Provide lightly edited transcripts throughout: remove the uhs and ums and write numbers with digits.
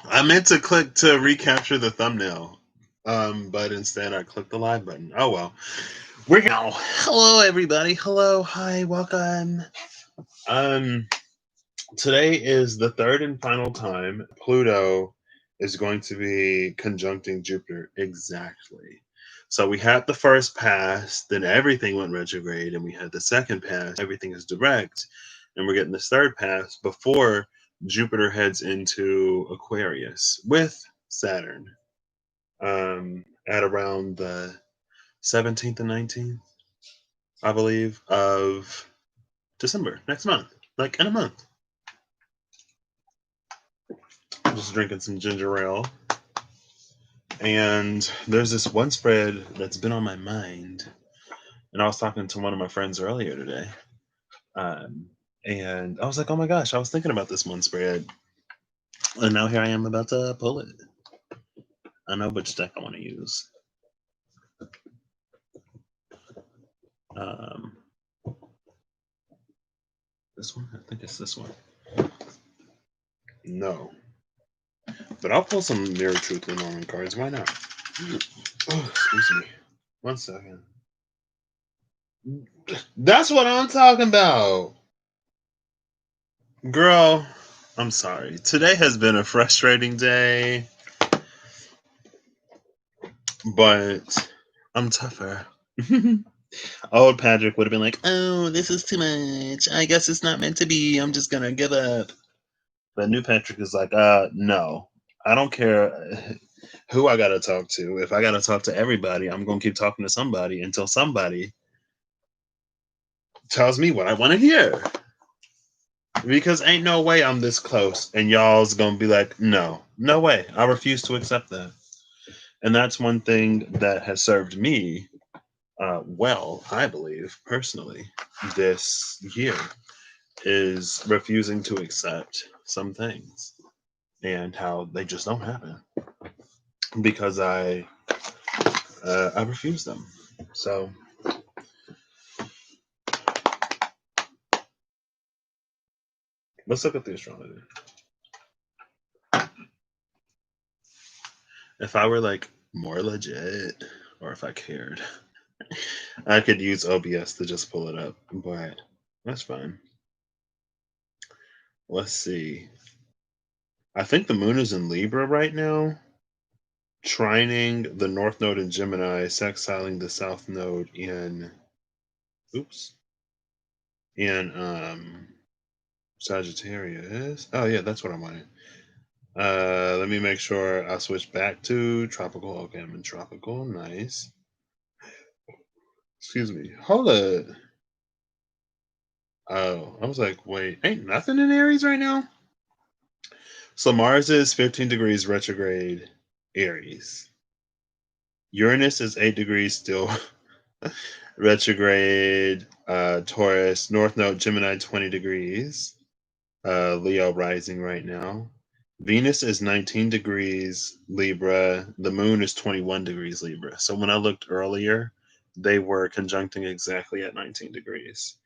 I meant to click to recapture the thumbnail, but instead I clicked the live button. Oh well. We're now. Hello, everybody. Hello, hi, welcome. Um, Today is the third and final time Pluto is going to be conjuncting Jupiter exactly. So we had the first pass, then everything went retrograde, and we had the second pass, everything is direct, and we're getting this third pass before Jupiter heads into Aquarius with Saturn at around the 17th and 19th, I believe, of December, next month, like in a month. I'm just drinking some ginger ale. And there's this one spread that's been on my mind. And I was talking to one of my friends earlier today. Um, and I was like, oh my gosh, I was thinking about this one spread. And now here I am about to pull it. I know which deck I want to use. Um, this one? I think it's this one. No. But I'll pull some Mirror Truth and Norman cards. Why not? Oh, excuse me. 1 second. That's what I'm talking about. Girl, I'm sorry. Today has been a frustrating day, but I'm tougher. Old Patrick would have been like, oh, this is too much. I guess it's not meant to be. I'm just going to give up. But new Patrick is like, no. I don't care who I got to talk to. If I got to talk to everybody, I'm going to keep talking to somebody until somebody tells me what I want to hear. Because ain't no way I'm this close and y'all's going to be like, no way. I refuse to accept that. And that's one thing that has served me well, I believe, personally, this year is refusing to accept some things and how they just don't happen because I refuse them. So let's look at the astrology. If I were like more legit, or if I cared, I could use OBS to just pull it up, but that's fine. Let's see. I think the moon is in Libra right now, trining the north node in Gemini, sextiling the south node in Sagittarius. Oh yeah, that's what I wanted. Let me make sure I switch back to tropical. Okay, I'm in tropical. Nice. Excuse me. Hold it. Oh, I was like, wait, ain't nothing in Aries right now? So Mars is 15 degrees retrograde Aries. Uranus is 8 degrees still retrograde Taurus. North node Gemini 20 degrees. Leo rising right now. Venus is 19 degrees Libra. The moon is 21 degrees Libra. So when I looked earlier, they were conjuncting exactly at 19 degrees.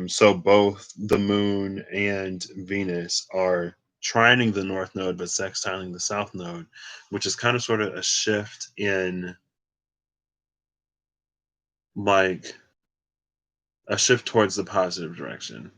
So both the moon and Venus are trining the north node but sextiling the south node, which is kind of sort of a shift in like a shift towards the positive direction.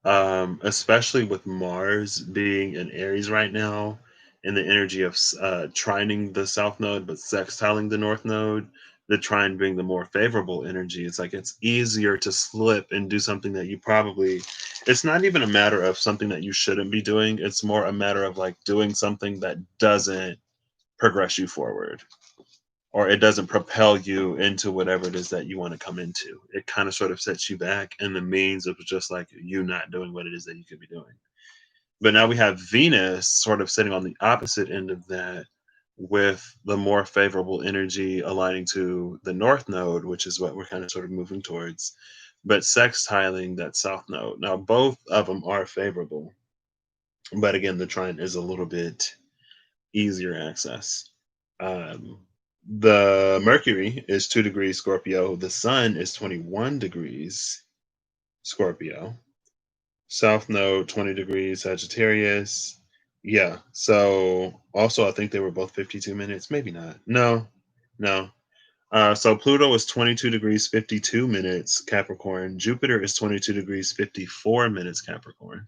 Especially with Mars being in Aries right now, and the energy of trining the south node but sextiling the north node, the trine being the more favorable energy. It's like it's easier to slip and do something that you probably. It's not even a matter of something that you shouldn't be doing. It's more a matter of like doing something that doesn't progress you forward, or it doesn't propel you into whatever it is that you want to come into. It kind of sort of sets you back in the means of just like you not doing what it is that you could be doing. But now we have Venus sort of sitting on the opposite end of that with the more favorable energy aligning to the north node, which is what we're kind of sort of moving towards, but sextiling that south node. Now, both of them are favorable, but again, the trine is a little bit easier access. Um, the Mercury is 2 degrees Scorpio. The Sun is 21 degrees Scorpio. South Node 20 degrees Sagittarius. Yeah. So also I think they were both 52 minutes. Maybe not. No. No. So Pluto is 22 degrees 52 minutes Capricorn. Jupiter is 22 degrees 54 minutes Capricorn.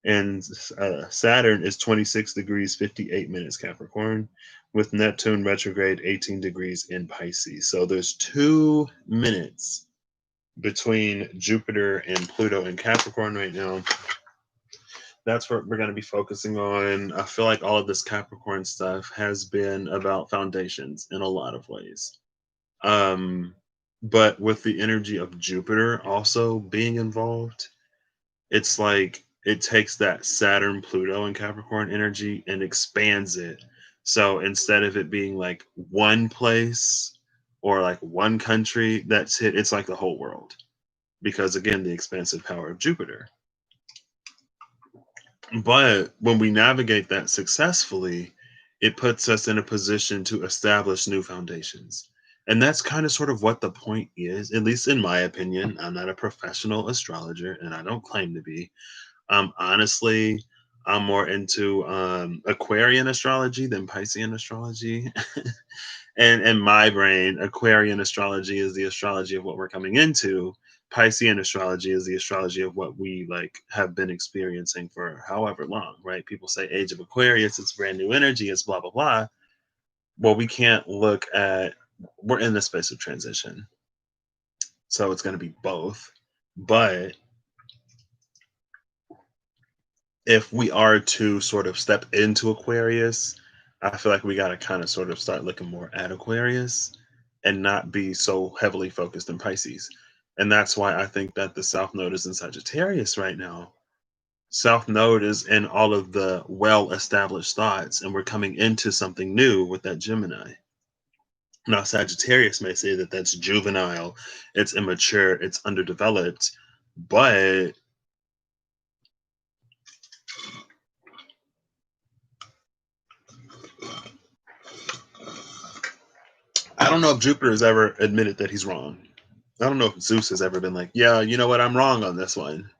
And Saturn is 26 degrees 58 minutes Capricorn, with Neptune retrograde 18 degrees in Pisces. So there's 2 minutes between Jupiter and Pluto in Capricorn right now. That's what we're going to be focusing on. I feel like all of this Capricorn stuff has been about foundations in a lot of ways. Um, but with the energy of Jupiter also being involved, it's like it takes that Saturn, Pluto, and Capricorn energy and expands it. So instead of it being like one place or like one country that's hit, it's like the whole world. Because again, the expansive power of Jupiter. But when we navigate that successfully, it puts us in a position to establish new foundations. And that's kind of sort of what the point is, at least in my opinion. I'm not a professional astrologer and I don't claim to be. Honestly, I'm more into Aquarian astrology than Piscean astrology. And in my brain, Aquarian astrology is the astrology of what we're coming into. Piscean astrology is the astrology of what we like have been experiencing for however long, right? People say age of Aquarius, it's brand new energy, it's blah blah blah. Well, we can't look at we're in the space of transition. So it's gonna be both. But if we are to sort of step into Aquarius, I feel like we got to kind of sort of start looking more at Aquarius and not be so heavily focused in Pisces. And that's why I think that the South Node is in Sagittarius right now. South Node is in all of the well established thoughts, and we're coming into something new with that Gemini. Now, Sagittarius may say that that's juvenile, it's immature, it's underdeveloped, but I don't know if Jupiter has ever admitted that he's wrong. I don't know if Zeus has ever been like, yeah, you know what, I'm wrong on this one.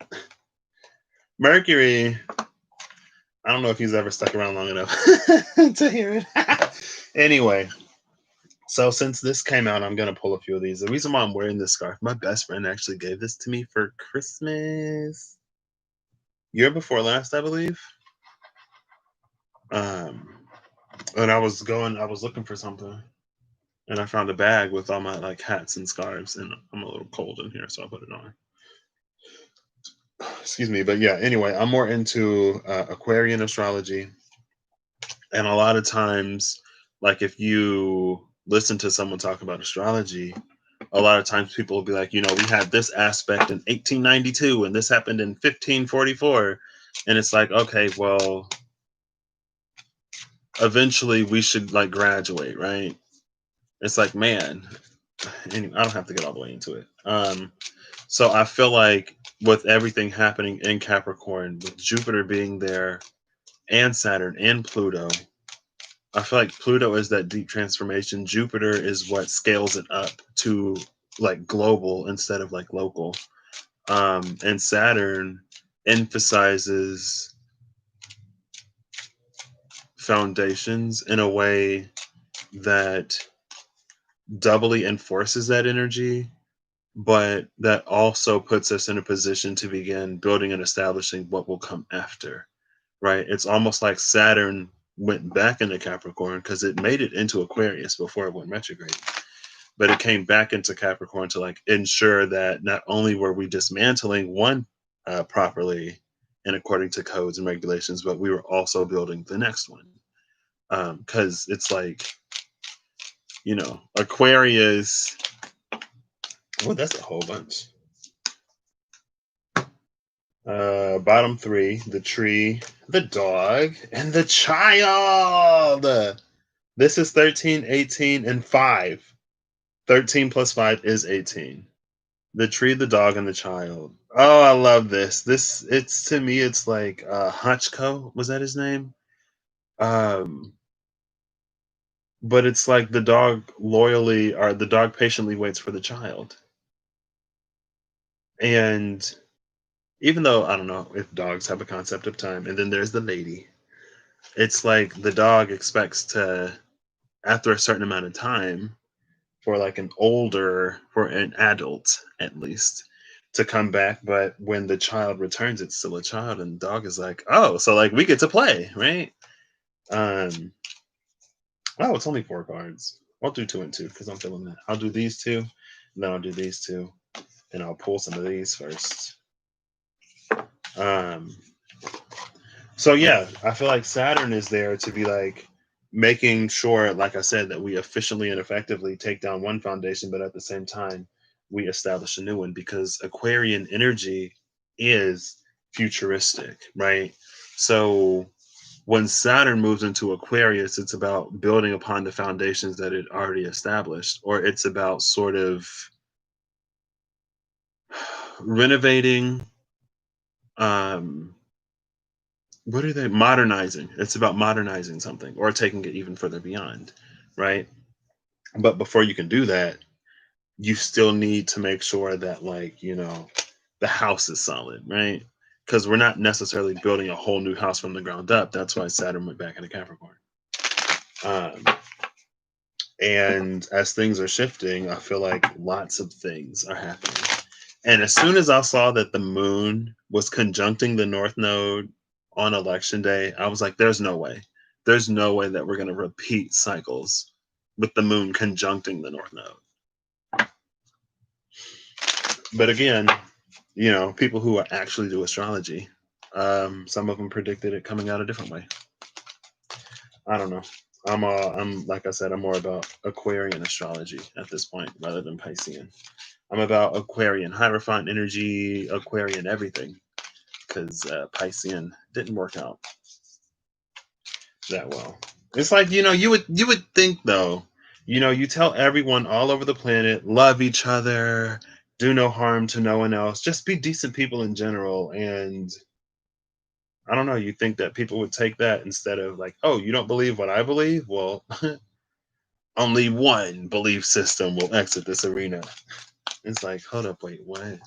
Mercury, I don't know if he's ever stuck around long enough to hear it. Anyway, so since this came out, I'm gonna pull a few of these. The reason why I'm wearing this scarf, my best friend actually gave this to me for Christmas year before last, I believe. Um, and I was looking for something, and I found a bag with all my like hats and scarves, and I'm a little cold in here, so I put it on. Excuse me, but yeah. Anyway, I'm more into Aquarian astrology, and a lot of times, like if you listen to someone talk about astrology, a lot of times people will be like, you know, we had this aspect in 1892 and this happened in 1544. And it's like, okay, well, eventually we should like graduate, right? It's like, man, anyway, I don't have to get all the way into it. So I feel like with everything happening in Capricorn, with Jupiter being there and Saturn and Pluto, I feel like Pluto is that deep transformation. Jupiter is what scales it up to like global instead of like local. And Saturn emphasizes foundations in a way that doubly enforces that energy, but that also puts us in a position to begin building and establishing what will come after, right? It's almost like Saturn went back into Capricorn because it made it into Aquarius before it went retrograde. But it came back into Capricorn to like ensure that not only were we dismantling one properly and according to codes and regulations, but we were also building the next one. Because it's like, you know, Aquarius, well, that's a whole bunch. Bottom three, the tree, the dog, and the child. This is 13, 18, and 5. 13 plus 5 is 18. The tree, the dog, and the child. Oh, I love this. This it's to me, it's like Hachko, was that his name? Um, but it's like the dog loyally or the dog patiently waits for the child. And even though I don't know if dogs have a concept of time, and then there's the lady. It's like the dog expects to, after a certain amount of time, for an adult at least, to come back. But when the child returns, it's still a child, and the dog is like, oh, so like we get to play, right? Um, oh, it's only 4 cards. I'll do two and two because I'm feeling that. I'll do these two, and then I'll do these two, and I'll pull some of these first. Um, so yeah, I feel like Saturn is there to be like making sure, like I said, that we efficiently and effectively take down one foundation, but at the same time, we establish a new one because Aquarian energy is futuristic, right? So when Saturn moves into Aquarius, it's about building upon the foundations that it already established, or it's about sort of renovating, um, what are they modernizing? It's about modernizing something or taking it even further beyond, right? But before you can do that, you still need to make sure that, like, the house is solid, right? Because we're not necessarily building a whole new house from the ground up. That's why Saturn went back into Capricorn. Um, and as things are shifting, I feel like lots of things are happening. And as soon as I saw that the moon was conjuncting the North Node on election day, I was like, there's no way. There's no way that we're going to repeat cycles with the moon conjuncting the North Node. But again, people who actually do astrology, some of them predicted it coming out a different way. I don't know. I'm like I said, I'm more about Aquarian astrology at this point rather than Piscean. I'm about Aquarian Hierophant energy, Aquarian everything, because Piscean didn't work out that well. It's like, you would think though, you tell everyone all over the planet, love each other, do no harm to no one else, just be decent people in general, and I don't know, you think that people would take that instead of like, oh, you don't believe what I believe? Well, only one belief system will exit this arena. It's like, hold up, wait, what?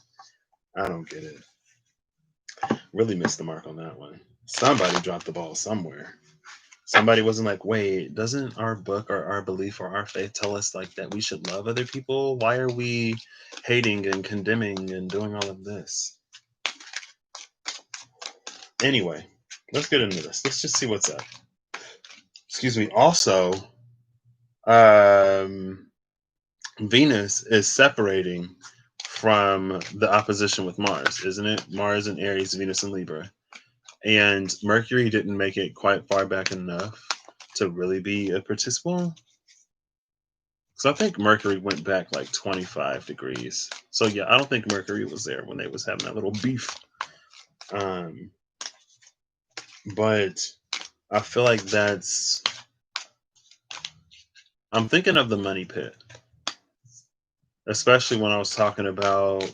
I don't get it. Really missed the mark on that one. Somebody dropped the ball somewhere. Somebody wasn't like, wait, doesn't our book or our belief or our faith tell us like that we should love other people? Why are we hating and condemning and doing all of this? Anyway, let's get into this. Let's just see what's up. Excuse me. Also, um, Venus is separating from the opposition with Mars, isn't it? Mars in Aries, Venus in Libra. And Mercury didn't make it quite far back enough to really be a participant. So I think Mercury went back like 25 degrees. So yeah, I don't think Mercury was there when they was having that little beef. Um, but I feel like I'm thinking of the money pit, especially when I was talking about,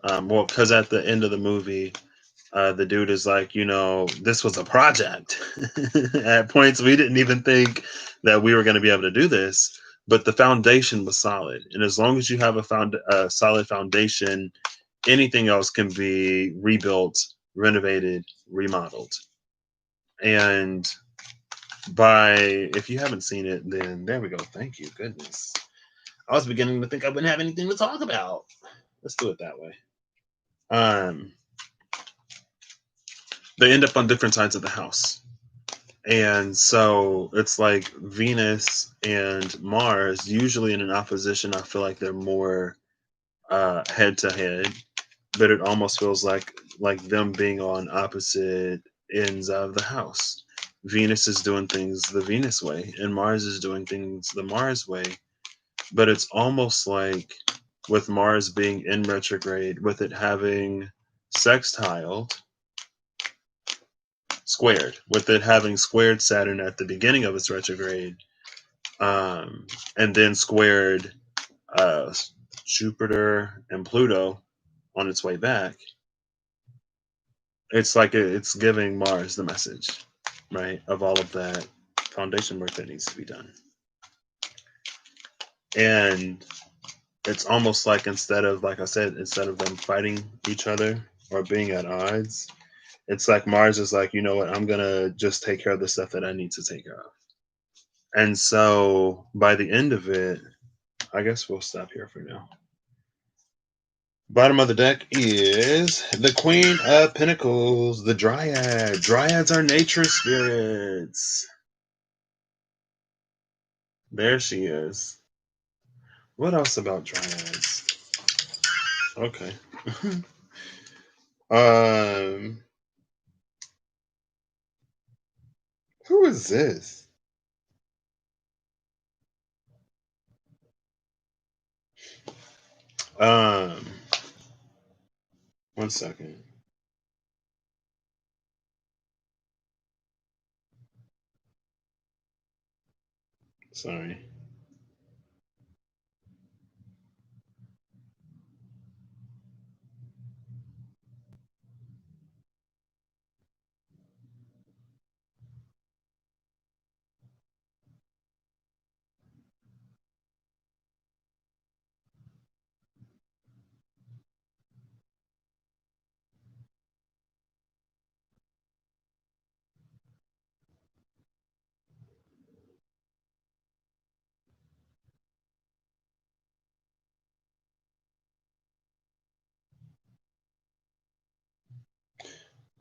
well, because at the end of the movie, the dude is like, this was a project. At points, we didn't even think that we were going to be able to do this, but the foundation was solid. And as long as you have a solid foundation, anything else can be rebuilt, renovated, remodeled. And if you haven't seen it, then there we go. Thank you. Goodness. I was beginning to think I wouldn't have anything to talk about. Let's do it that way. Um, they end up on different sides of the house. And so it's like Venus and Mars, usually in an opposition, I feel like they're more head to head, but it almost feels like them being on opposite ends of the house. Venus is doing things the Venus way, and Mars is doing things the Mars way. But it's almost like with Mars being in retrograde, with it having sextiled, squared, with it having squared Saturn at the beginning of its retrograde, and then squared uh, Jupiter and Pluto on its way back. It's like it's giving Mars the message, right, of all of that foundation work that needs to be done. And it's almost like instead of, like I said, instead of them fighting each other, or being at odds, it's like Mars is like, you know what, I'm gonna just take care of the stuff that I need to take care of. And so by the end of it, I guess we'll stop here for now. Bottom of the deck is the Queen of Pentacles, the Dryad. Dryads are nature spirits. There she is. What else about Dryads? Okay. um, who is this? Um, one second. Sorry.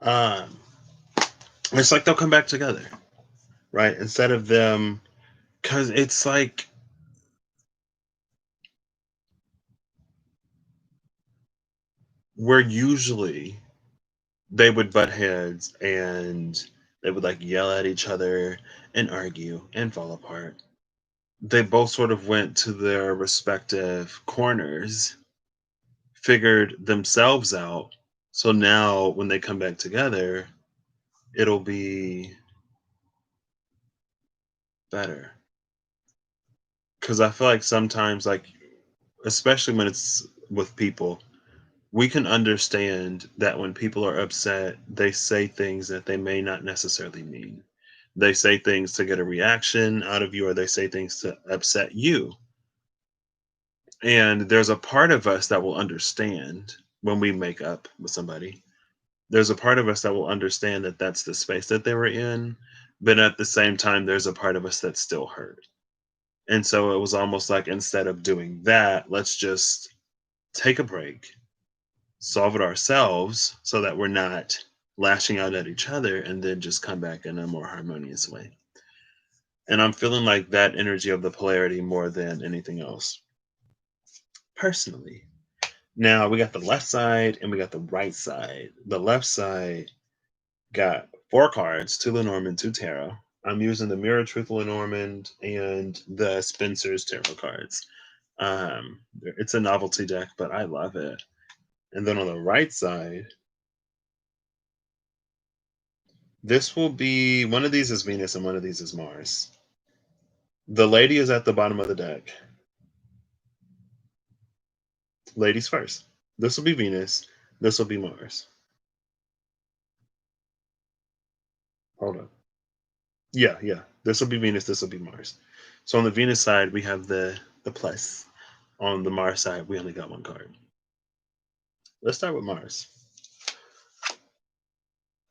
Um, it's like they'll come back together, right? Instead of them, because it's like we're usually they would butt heads and they would like yell at each other and argue and fall apart. They both sort of went to their respective corners, figured themselves out. So now when they come back together, it'll be better. Because I feel like sometimes, like, especially when it's with people, we can understand that when people are upset, they say things that they may not necessarily mean. They say things to get a reaction out of you, or they say things to upset you. And there's a part of us that will understand when we make up with somebody. There's a part of us that will understand that that's the space that they were in. But at the same time, there's a part of us that's still hurt. And so it was almost like instead of doing that, let's just take a break, solve it ourselves so that we're not lashing out at each other, and then just come back in a more harmonious way. And I'm feeling like that energy of the polarity more than anything else, personally. Now we got the left side and we got the right side. The left side got four cards, two Lenormand, two tarot. I'm using the Mirror Truth Lenormand and the Spencer's tarot cards. It's a novelty deck, but I love it. And then on the right side, this will be one of these is Venus and one of these is Mars. The lady is at the bottom of the deck. Ladies first. This will be Venus. This will be Mars. Hold on. Yeah, yeah. This will be Venus. This will be Mars. So on the Venus side, we have the plus. On the Mars side, we only got one card. Let's start with Mars.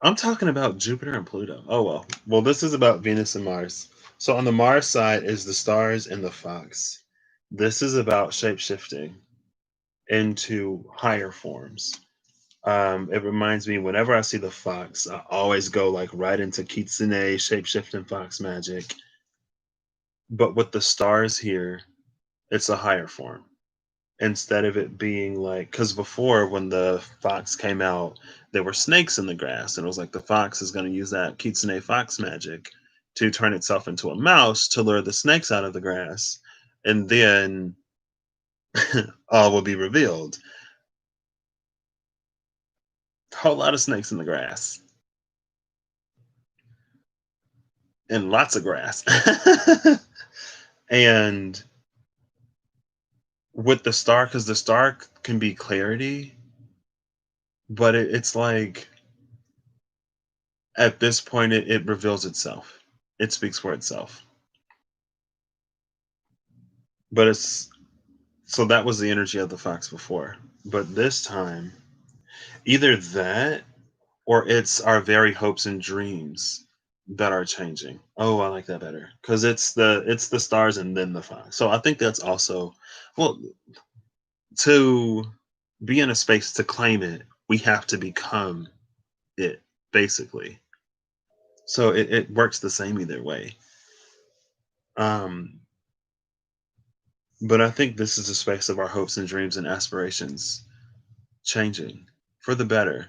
I'm talking about Jupiter and Pluto. Oh well. Well, this is about Venus and Mars. So on the Mars side is the stars and the fox. This is about shape shifting into higher forms. It reminds me whenever I see the fox, I always go like right into Kitsune shape shifting fox magic. But with the stars here, it's a higher form. Instead of it being like, because before when the fox came out, there were snakes in the grass, and it was like the fox is going to use that Kitsune fox magic to turn itself into a mouse to lure the snakes out of the grass, and then all will be revealed. A whole lot of snakes in the grass and lots of grass. And with the star, because the star can be clarity, but it's like at this point it reveals itself. It speaks for itself. But it's so that was the energy of the fox before. But this time Either that or it's our very hopes and dreams that are changing. Oh, I like that better because it's the stars and then the fire. So I think that's also, well, to be in a space to claim it, we have to become it basically. So it works the same either way. Um, but I think this is a space of our hopes and dreams and aspirations changing for the better.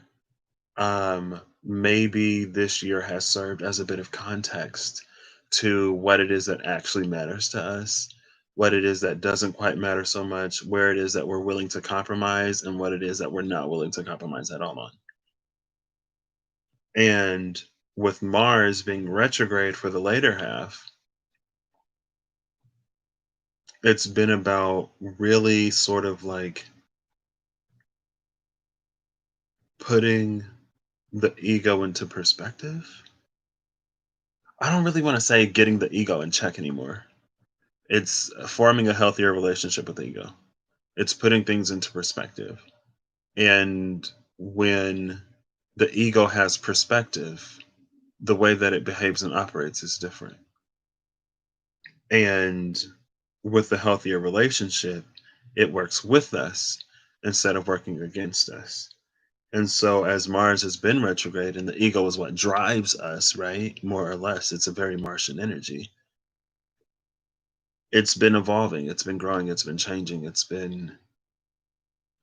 Maybe this year has served as a bit of context to what it is that actually matters to us, what it is that doesn't quite matter so much, where it is that we're willing to compromise, and what it is that we're not willing to compromise at all on. And with Mars being retrograde for the later half, it's been about really sort of like putting the ego into perspective. I don't really want to say getting the ego in check anymore. It's forming a healthier relationship with the ego. It's putting things into perspective. And when the ego has perspective, the way that it behaves and operates is different. And with the healthier relationship, it works with us instead of working against us. And so, as Mars has been retrograde and the ego is what drives us, right? More or less, it's a very Martian energy. It's been evolving, it's been growing, it's been changing, it's been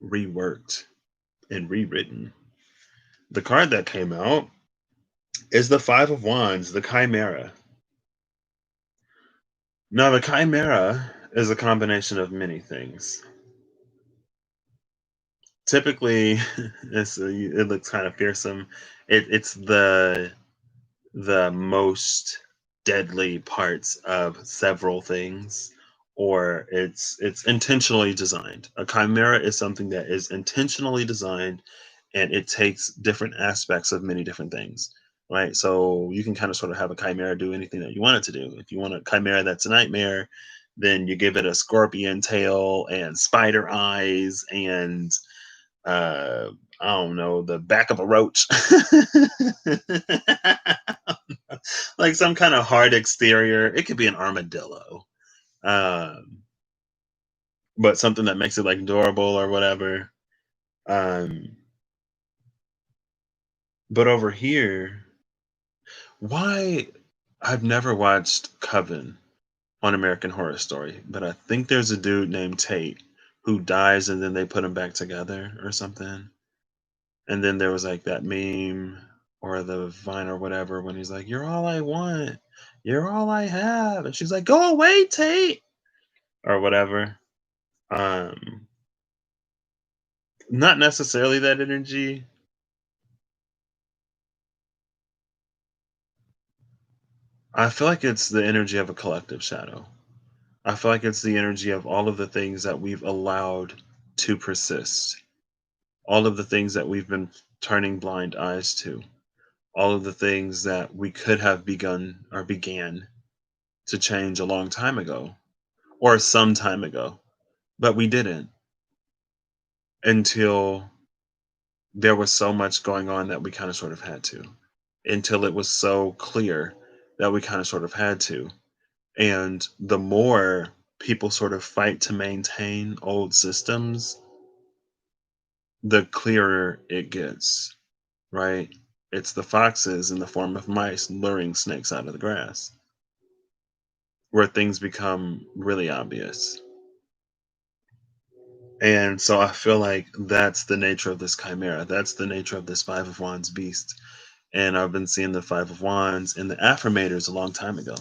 reworked and rewritten. The card that came out is the Five of Wands, the Chimera. Now, the Chimera is a combination of many things. Typically, it looks kind of fearsome. It's the most deadly parts of several things, or it's intentionally designed. A chimera is something that is intentionally designed, and it takes different aspects of many different things, right? So you can kind of sort of have a chimera do anything that you want it to do. If you want a chimera that's a nightmare, then you give it a scorpion tail and spider eyes and uh I don't know, the back of a roach. Like some kind of hard exterior. It could be an armadillo, um, but something that makes it like durable or whatever. Um, but over here, why I've never watched Coven on American Horror Story, but I think there's a dude named Tate who dies and then they put him back together or something. And then there was like that meme or the Vine or whatever when he's like, "You're all I want. You're all I have." And she's like, "Go away, Tate," or whatever. Um, Not necessarily that energy. I feel like it's the energy of a collective shadow. I feel like it's the energy of all of the things that we've allowed to persist, all of the things that we've been turning blind eyes to, all of the things that we could have begun or began to change a long time ago or some time ago, but we didn't until there was so much going on that we kind of sort of had to, until it was so clear that we kind of sort of had to. And the more people sort of fight to maintain old systems, the clearer it gets, right? It's the foxes in the form of mice luring snakes out of the grass, where things become really obvious. And so I feel like that's the nature of this chimera. That's the nature of this Five of Wands beast. And I've been seeing the Five of Wands in the affirmators a long time ago,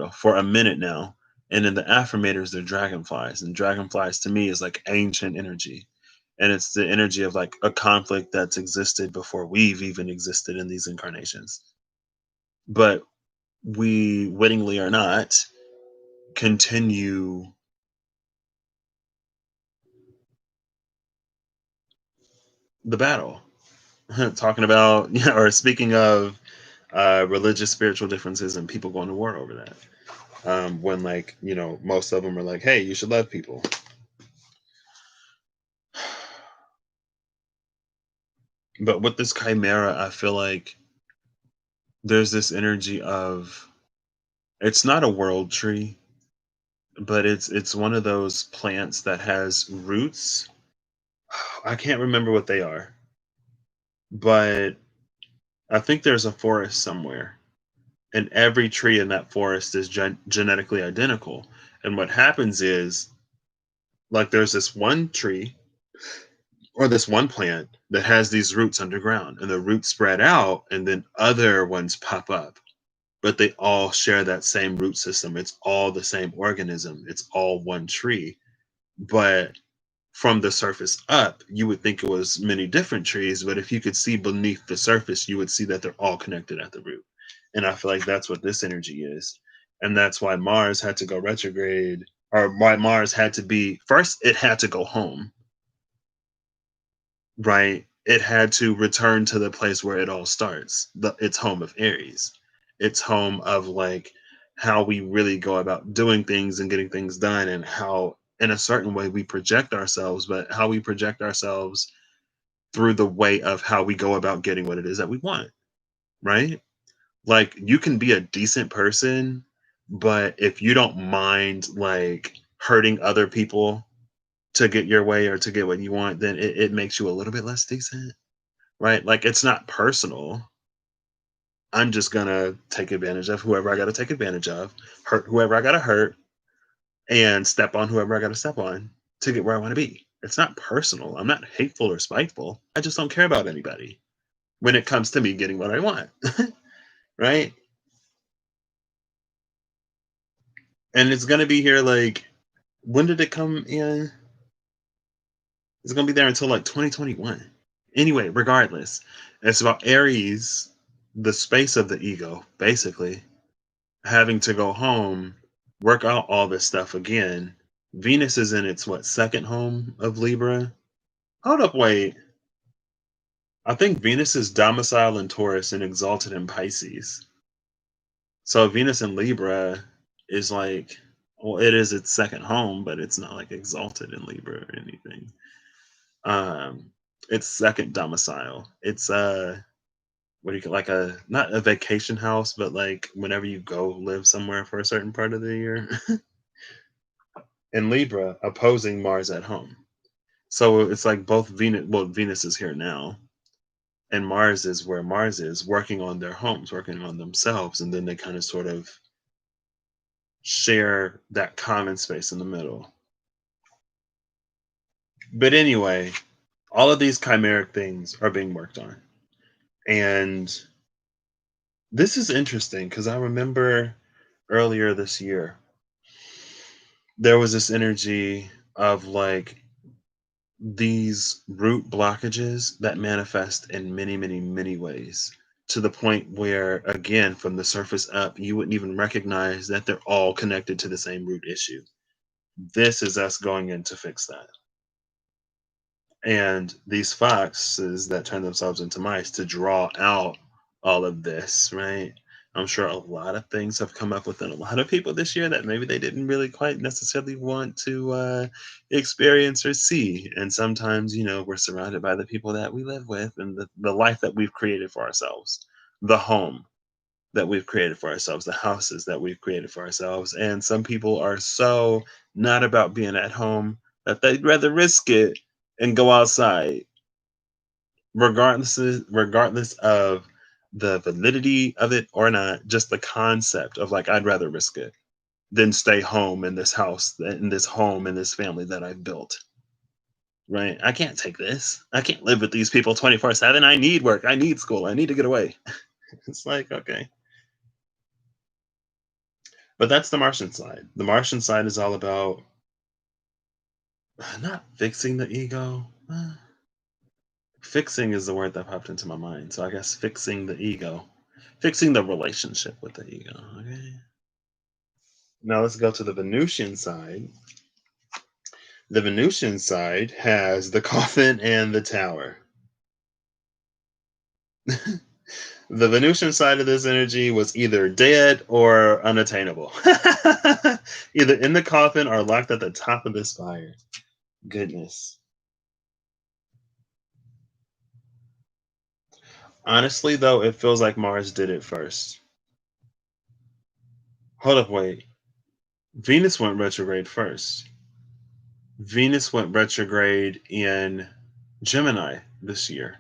for a minute now. And in the affirmators, they're dragonflies. And dragonflies to me is like ancient energy. And it's the energy of like a conflict that's existed before we've even existed in these incarnations. But we, wittingly or not, continue the battle. Talking about, yeah, or speaking of religious, spiritual differences and people going to war over that. When, like, most of them are like, hey, you should love people. But with this chimera, I feel like there's this energy of it's not a world tree, but it's one of those plants that has roots. I can't remember what they are, but I think there's a forest somewhere, and every tree in that forest is genetically identical. And what happens is, like, there's this one tree or this one plant that has these roots underground, and the roots spread out, and then other ones pop up. But they all share that same root system. It's all the same organism. It's all one tree. But from the surface up, you would think it was many different trees, but if you could see beneath the surface, you would see that they're all connected at the root. And I feel like that's what this energy is. And that's why Mars had to go retrograde, or why Mars had to be first, it had to go home, right? It had to return to the place where it all starts. Its home of Aries. It's home of like how we really go about doing things and getting things done, and how in a certain way we project ourselves, but how we project ourselves through the way of how we go about getting what it is that we want, right? Like you can be a decent person, but if you don't mind like hurting other people to get your way or to get what you want, then it makes you a little bit less decent, right? Like it's not personal. I'm just gonna take advantage of whoever I gotta take advantage of, hurt whoever I gotta hurt, and step on whoever I gotta step on to get where I wanna be. It's not personal. I'm not hateful or spiteful. I just don't care about anybody when it comes to me getting what I want, right? And it's gonna be here like when did it come in? It's gonna be there until like 2021. Anyway, regardless, it's about Aries, the space of the ego, basically having to go home, work out all this stuff again. Venus is in its what second home of Libra? Hold up, wait. I think Venus is domicile in Taurus and exalted in Pisces. So Venus in Libra is like, well, it is its second home, but it's not like exalted in Libra or anything. Um, it's second domicile. It's what do you call like a not a vacation house, but like whenever you go live somewhere for a certain part of the year. In Libra, opposing Mars at home. So it's like both Venus, well, Venus is here now, and Mars is where Mars is, working on their homes, working on themselves, and then they kind of sort of share that common space in the middle. But anyway, all of these chimeric things are being worked on. And this is interesting because I remember earlier this year, there was this energy of like these root blockages that manifest in many, many, many ways to the point where, again, from the surface up, you wouldn't even recognize that they're all connected to the same root issue. This is us going in to fix that. And these foxes that turn themselves into mice to draw out all of this, right? I'm sure a lot of things have come up within a lot of people this year that maybe they didn't really quite necessarily want to experience or see. And sometimes, we're surrounded by the people that we live with and the life that we've created for ourselves, the home that we've created for ourselves, the houses that we've created for ourselves. And some people are so not about being at home that they'd rather risk it and go outside, regardless of the validity of it or not. Just the concept of like, I'd rather risk it than stay home in this house, in this home, in this family that I've built. Right? I can't take this. I can't live with these people 24/7. I need work. I need school. I need to get away. It's like, okay. But that's the Martian side. The Martian side is all about not fixing the ego. Fixing is the word that popped into my mind. So I guess fixing the ego, fixing the relationship with the ego. Okay. Now let's go to the Venusian side. The Venusian side has the coffin and the tower. The Venusian side of this energy was either dead or unattainable, either in the coffin or locked at the top of this fire. Goodness. Honestly, though, it feels like Mars did it first. Hold up, wait. Venus went retrograde first. Venus went retrograde in Gemini this year.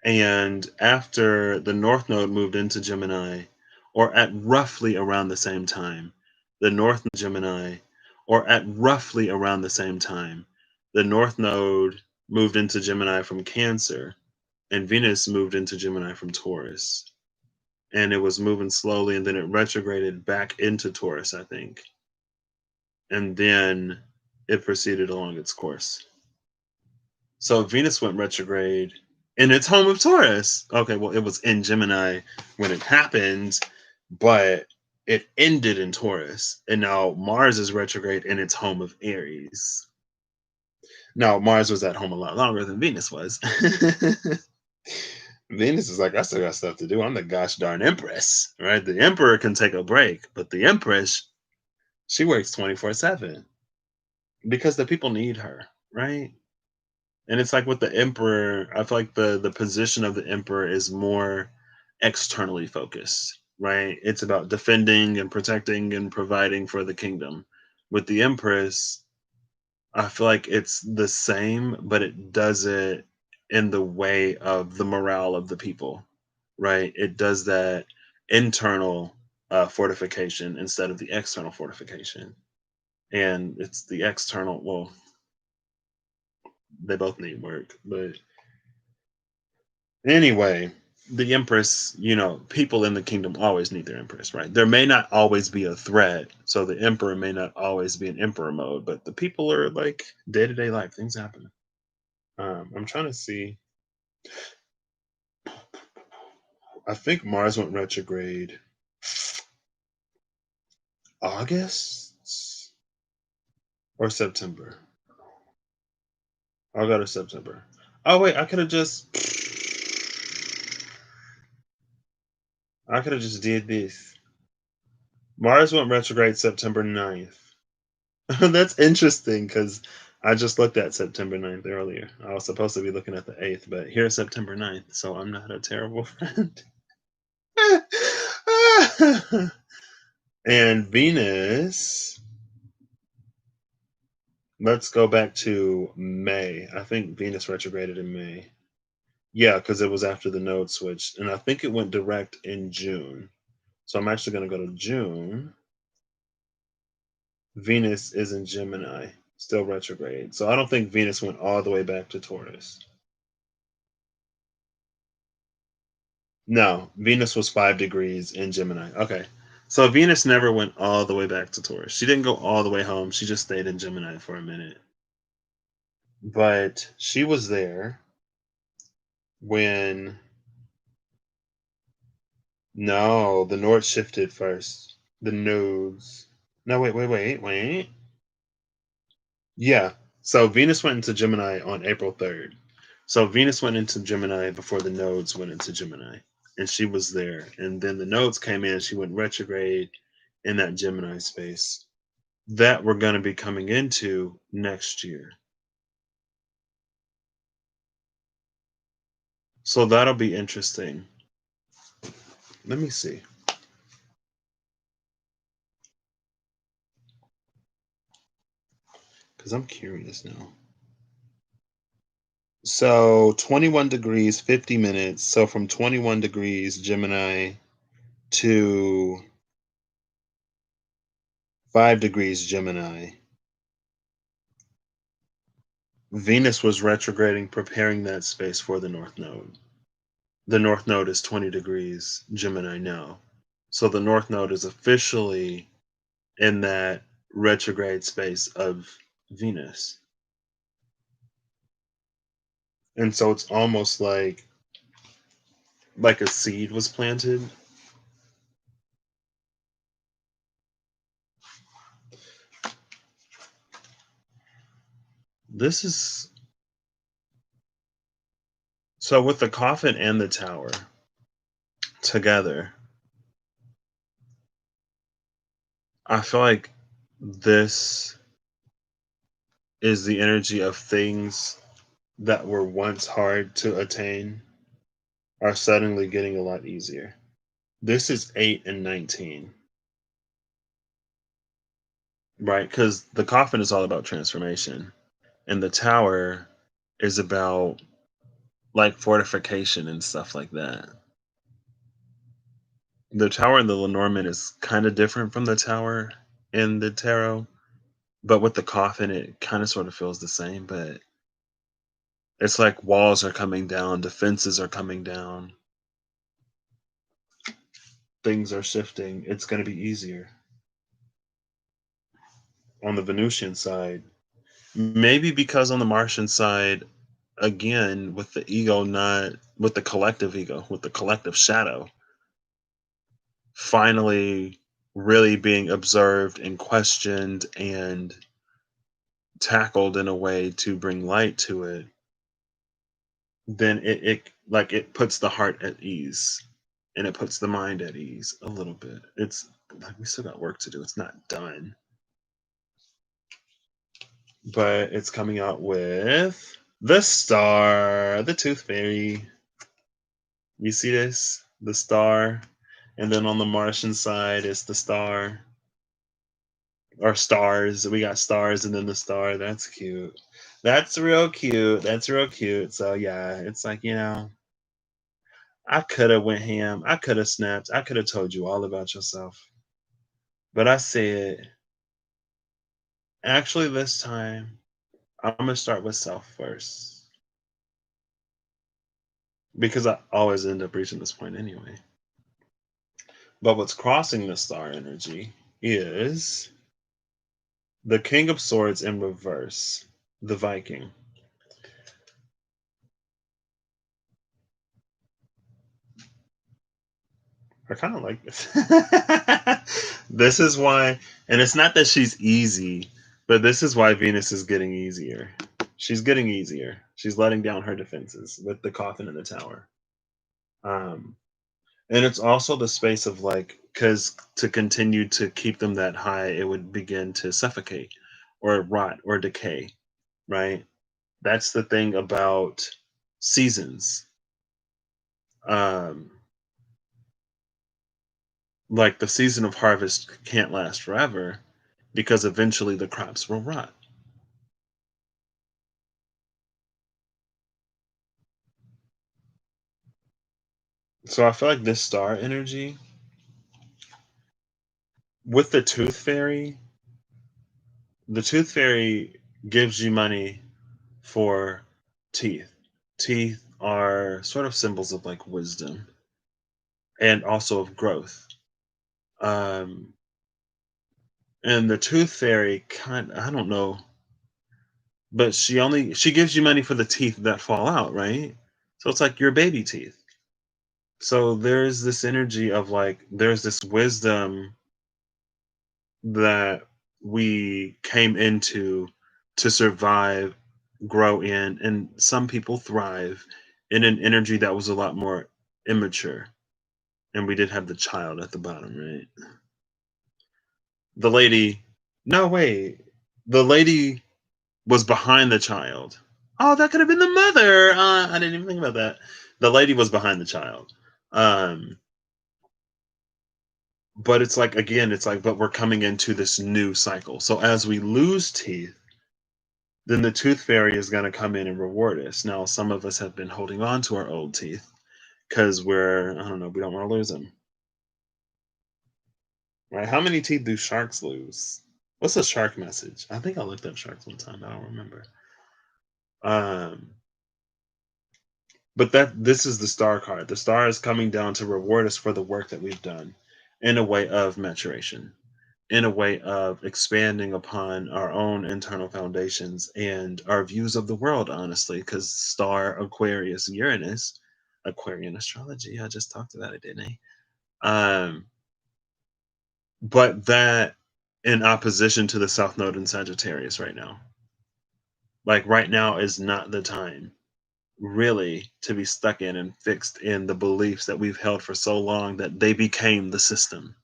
And after the North Node moved into Gemini, or at roughly around the same time, the North Node Gemini, or at roughly around the same time, the North Node moved into Gemini from Cancer, and Venus moved into Gemini from Taurus. And it was moving slowly, and then it retrograded back into Taurus, I think. And then it proceeded along its course. So Venus went retrograde in its home of Taurus. Okay, well, it was in Gemini when it happened, but it ended in Taurus. And now Mars is retrograde in its home of Aries. Now, Mars was at home a lot longer than Venus was. Venus is like, I still got stuff to do. I'm the gosh darn empress, right? The emperor can take a break, but the empress, she works 24/7 because the people need her, right? And it's like with the emperor, I feel like the position of the emperor is more externally focused, right? It's about defending and protecting and providing for the kingdom. With the empress, I feel like it's the same, but it does it in the way of the morale of the people, right? It does that internal fortification instead of the external fortification. And it's the external, well, they both need work, but anyway, the Empress, people in the kingdom always need their Empress, right? There may not always be a threat, so the Emperor may not always be in Emperor mode, but the people are like day to day life, things happen. I'm trying to see. I think Mars went retrograde August or September. I'll go to September. Oh wait, I could have just did this. Mars went retrograde September 9th. That's interesting because I just looked at September 9th earlier. I was supposed to be looking at the 8th, but here's September 9th, so I'm not a terrible friend. And Venus, let's go back to May. I think Venus retrograded in May. Yeah, because it was after the node switched. And I think it went direct in June. So I'm actually going to go to June. Venus is in Gemini, still retrograde. So I don't think Venus went all the way back to Taurus. No, Venus was 5 degrees in Gemini. Okay. So Venus never went all the way back to Taurus. She didn't go all the way home. She just stayed in Gemini for a minute. But she was there when, no, the North shifted first. The nodes. No, wait. Yeah. So Venus went into Gemini on April 3rd. So Venus went into Gemini before the nodes went into Gemini. And she was there. And then the nodes came in. She went retrograde in that Gemini space that we're going to be coming into next year. So that'll be interesting. Let me see. Because I'm curious now. So 21 degrees, 50 minutes. So from 21 degrees Gemini to 5 degrees Gemini. Venus was retrograding, preparing that space for the North Node. The North Node is 20 degrees Gemini now. So the North Node is officially in that retrograde space of Venus. And so it's almost like a seed was planted. This is so with the coffin and the tower together. I feel like this is the energy of things that were once hard to attain are suddenly getting a lot easier. This is 8 and 19, right? Because the coffin is all about transformation, and the tower is about like fortification and stuff like that. The tower in the Lenormand is kind of different from the tower in the tarot, but with the coffin, it kind of sort of feels the same. But it's like walls are coming down, defenses are coming down, things are shifting. It's going to be easier on the Venusian side. Maybe because on the Martian side, again, with the ego, not with the collective ego, with the collective shadow, finally really being observed and questioned and tackled in a way to bring light to it, then it like it puts the heart at ease and it puts the mind at ease a little bit. It's like we still got work to do. It's not done, but it's coming out with the star, the tooth fairy. You see this? The star. And then on the Martian side is the star. Or stars. We got stars and then the star. That's cute. That's real cute. That's real cute. So yeah, it's like, I could have went ham. I could have snapped. I could have told you all about yourself. But I said, actually this time, I'm gonna start with self first. Because I always end up reaching this point anyway. But what's crossing the star energy is the King of Swords in reverse, the Viking. I kind of like this. This is why, and it's not that she's easy, but this is why Venus is getting easier. She's getting easier. She's letting down her defenses with the coffin in the tower. Um, and it's also the space of like, because to continue to keep them that high, it would begin to suffocate or rot or decay, right? That's the thing about seasons. Um, like the season of harvest can't last forever because eventually the crops will rot. So I feel like this star energy with the tooth fairy gives you money for teeth. Teeth are sort of symbols of like wisdom and also of growth. Um, and the tooth fairy kind I don't know, but she gives you money for the teeth that fall out, right? So it's like your baby teeth. So there's this energy of like there's this wisdom that we came into to survive, grow in, and some people thrive in an energy that was a lot more immature. And we did have the child at the bottom, right? The lady, no way, the lady was behind the child. Oh, that could have been the mother. I didn't even think about that. The lady was behind the child. Um, but it's like again, it's like, but we're coming into this new cycle. So as we lose teeth, then the tooth fairy is going to come in and reward us. Now, some of us have been holding on to our old teeth because I don't know, we don't want to lose them. Right? How many teeth do sharks lose? What's a shark message? I think I looked up sharks one time. I don't remember. Um, but this is the star card. The star is coming down to reward us for the work that we've done in a way of maturation, in a way of expanding upon our own internal foundations and our views of the world, honestly, because star Aquarius Uranus, Aquarian astrology, I just talked about it, didn't I? But that in opposition to the South Node in Sagittarius right now. Like right now is not the time really to be stuck in and fixed in the beliefs that we've held for so long that they became the system.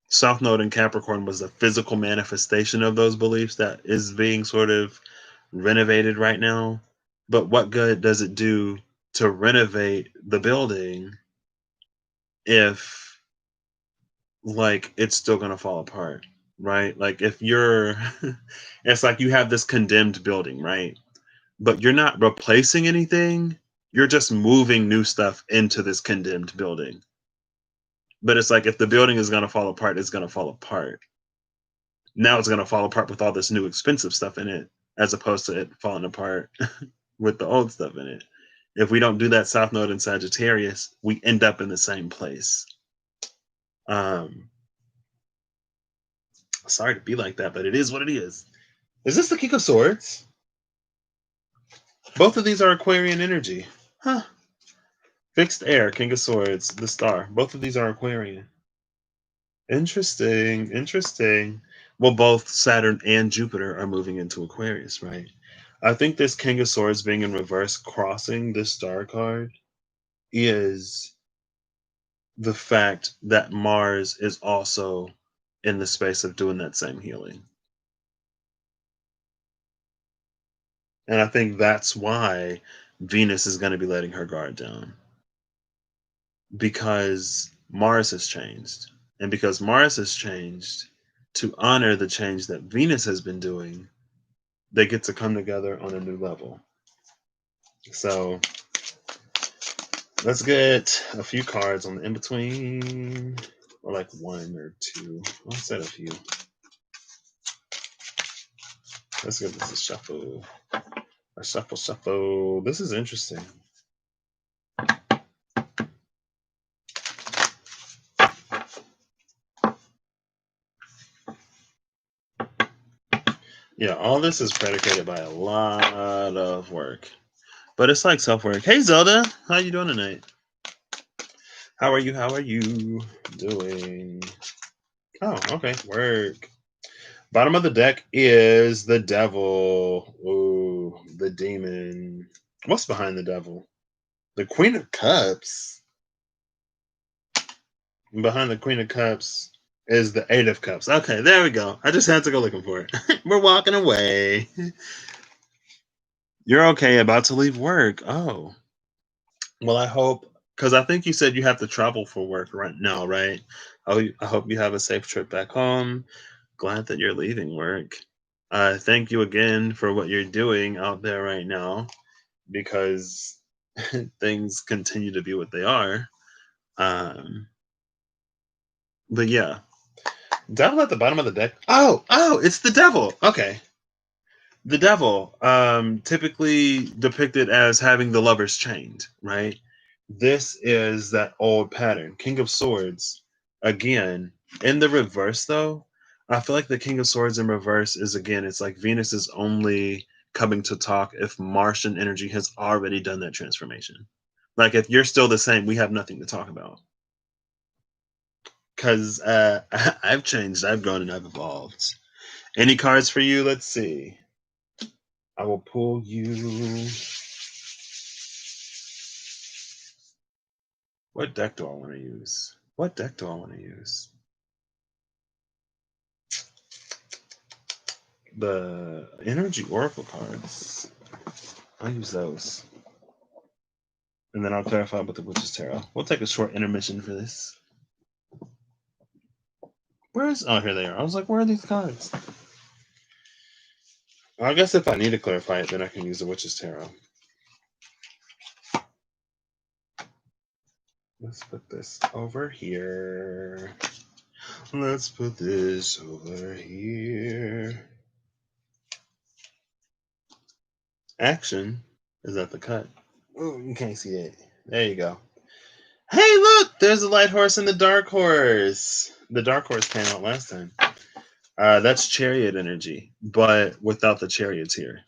South Node in Capricorn was the physical manifestation of those beliefs that is being sort of renovated right now. But what good does it do to renovate the building if like it's still going to fall apart, right? Like if you're it's like you have this condemned building, right? But you're not replacing anything. You're just moving new stuff into this condemned building. But it's like if the building is going to fall apart, it's going to fall apart. Now it's going to fall apart with all this new expensive stuff in it, as opposed to it falling apart with the old stuff in it. If we don't do that South Node in Sagittarius, we end up in the same place. Um, Sorry to be like that, but it is what it is. Is this the King of Swords? Both of these are Aquarian energy. Huh. Fixed air, King of Swords, the star. Both of these are Aquarian. Interesting. Interesting. Well, both Saturn and Jupiter are moving into Aquarius, right? I think this King of Swords being in reverse, crossing this star card, is the fact that Mars is also in the space of doing that same healing. And I think that's why Venus is going to be letting her guard down, because Mars has changed. And because Mars has changed, to honor the change that Venus has been doing, they get to come together on a new level. So let's get a few cards on the in between, or like one or two. I'll set a few. Let's give this a shuffle. A shuffle, shuffle. This is interesting. Yeah, all this is predicated by a lot of work. But it's like self-work. Hey Zelda, how you doing tonight? How are you? How are you doing? Oh, okay. Work. Bottom of the deck is the devil. Ooh, the demon. What's behind the devil? The Queen of Cups. And behind the Queen of Cups is the Eight of Cups. Okay, there we go. I just had to go looking for it. We're walking away. You're okay, about to leave work. Oh. Well, I hope, because I think you said you have to travel for work right now, right? I hope you have a safe trip back home. Glad that you're leaving work. Thank you again for what you're doing out there right now, because things continue to be what they are. Um, but yeah, devil at the bottom of the deck. Oh, it's the devil. Okay. The devil, typically depicted as having the lovers chained, right? This is that old pattern. King of Swords, again, in the reverse, though, I feel like the King of Swords in reverse is, again, it's like Venus is only coming to talk if Martian energy has already done that transformation. Like, if you're still the same, we have nothing to talk about. Because I've changed, I've grown, and I've evolved. Any cards for you? Let's see. I will pull you. What deck do I want to use? What deck do I want to use? The Energy Oracle cards. I'll use those. And then I'll clarify with the Witch's Tarot. We'll take a short intermission for this. Where's. Oh, here they are. I was like, where are these cards? Well, I guess if I need to clarify it, then I can use the Witch's Tarot. Let's put this over here. Let's put this over here. Action is at the cut. Oh, you can't see it. There you go. Hey, look! There's a light horse and the dark horse. The dark horse came out last time. That's chariot energy, but without the charioteer.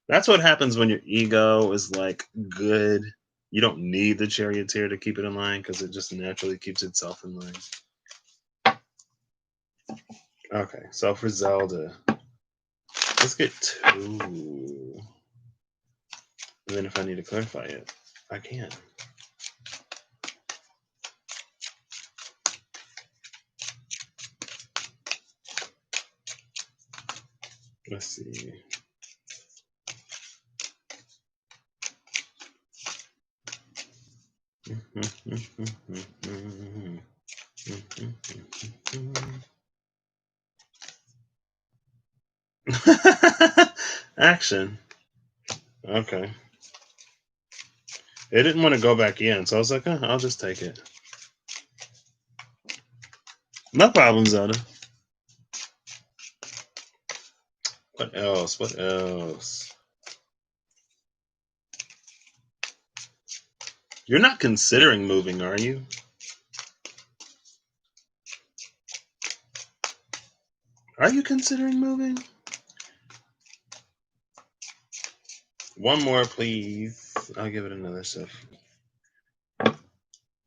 That's what happens when your ego is like good. You don't need the charioteer to keep it in line because it just naturally keeps itself in line. Okay, so for Zelda, let's get two. And then if I need to clarify it, I can. Let's see. Action. Okay. It didn't want to go back in, so I was like, I'll just take it. No problem, Zelda. What else? What else? You're not considering moving, are you? Are you considering moving? One more, please. I'll give it another shift.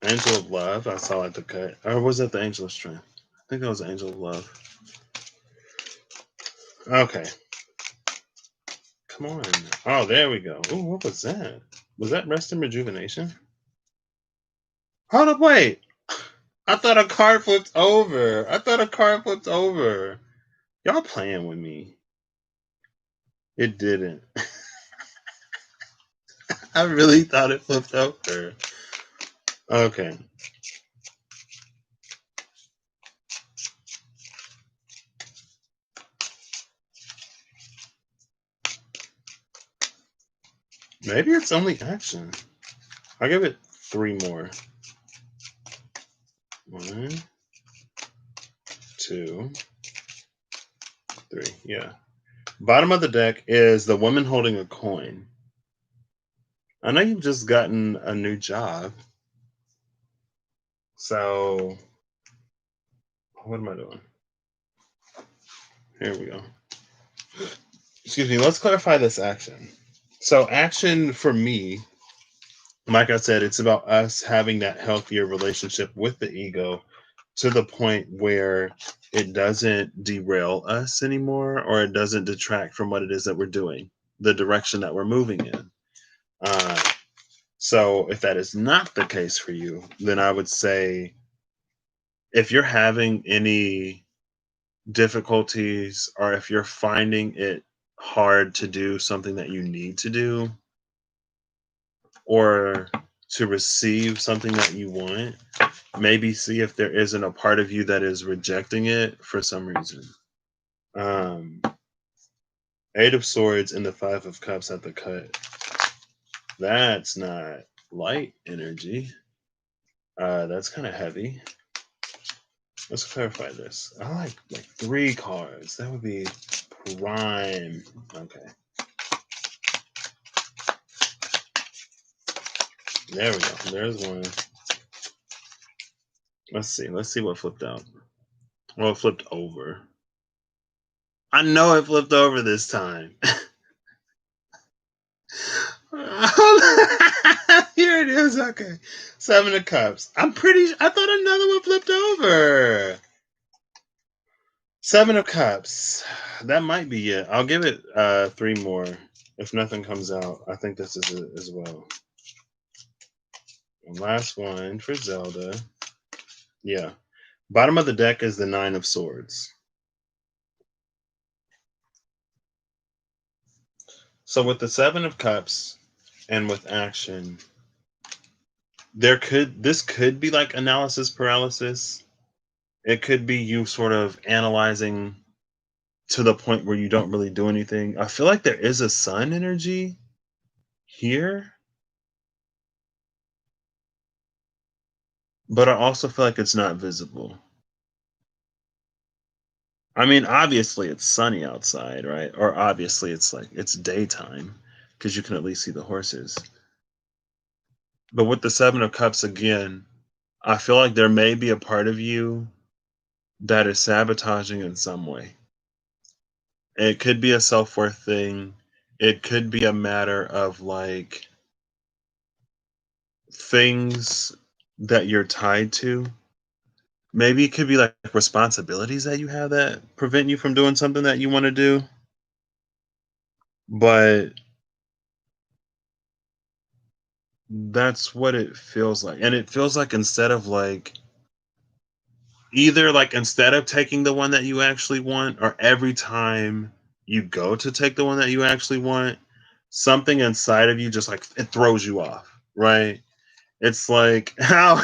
Angel of Love. I saw at the cut. Or was that the Angel of Strength? I think that was the Angel of Love. Okay. Come on. Oh, there we go. Ooh, what was that? Was that Rest and Rejuvenation? Hold up, wait. I thought a card flipped over. I thought a card flipped over. Y'all playing with me. It didn't. I really thought it flipped over. Okay. Maybe it's only action. I'll give it 3 more. 1, 2, 3. Yeah. Bottom of the deck is the woman holding a coin. I know you've just gotten a new job. So, what am I doing? Here we go. Excuse me. Let's clarify this action. So, action for me, like I said, it's about us having that healthier relationship with the ego to the point where it doesn't derail us anymore or it doesn't detract from what it is that we're doing, the direction that we're moving in. So if that is not the case for you, then I would say if you're having any difficulties or if you're finding it hard to do something that you need to do or to receive something that you want, maybe see if there isn't a part of you that is rejecting it for some reason. Um, 8 of Swords and the 5 of Cups at the cut. That's not light energy. That's kind of heavy. Let's clarify this. I like 3 cards. That would be prime. Okay. There we go. There's one. Let's see. Let's see what flipped out. Well, it flipped over. I know it flipped over this time. Here it is. Okay. 7 of Cups. I thought another one flipped over. 7 of Cups. That might be it. I'll give it 3 more. If nothing comes out, I think this is it as well. And last one for Zelda. Yeah. Bottom of the deck is the 9 of Swords. So with the 7 of Cups and with action, this could be like analysis paralysis. It could be you sort of analyzing to the point where you don't really do anything. I feel like there is a sun energy here, but I also feel like it's not visible. I mean, obviously it's sunny outside, right? Or obviously it's daytime because you can at least see the horses. But with the 7 of Cups again, I feel like there may be a part of you that is sabotaging in some way. It could be a self-worth thing. It could be a matter of like things that you're tied to. Maybe it could be like responsibilities that you have that prevent you from doing something that you want to do. But that's what it feels like. And it feels like instead of taking the one that you actually want, or every time you go to take the one that you actually want, something inside of you just like it throws you off, right? It's like how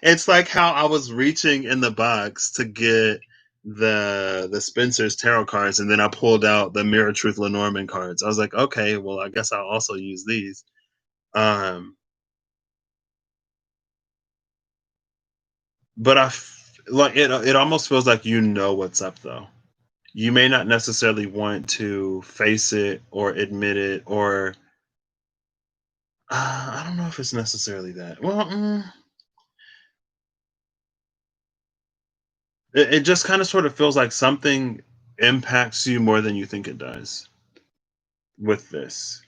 it's like how I was reaching in the box to get the Spencer's tarot cards, and then I pulled out the Mirror Truth Lenormand cards. I was like, okay, well, I guess I'll also use these. Um, but like it almost feels like you know what's up though. You may not necessarily want to face it or admit it, or I don't know if it's necessarily that. Well, it just kind of sort of feels like something impacts you more than you think it does with this.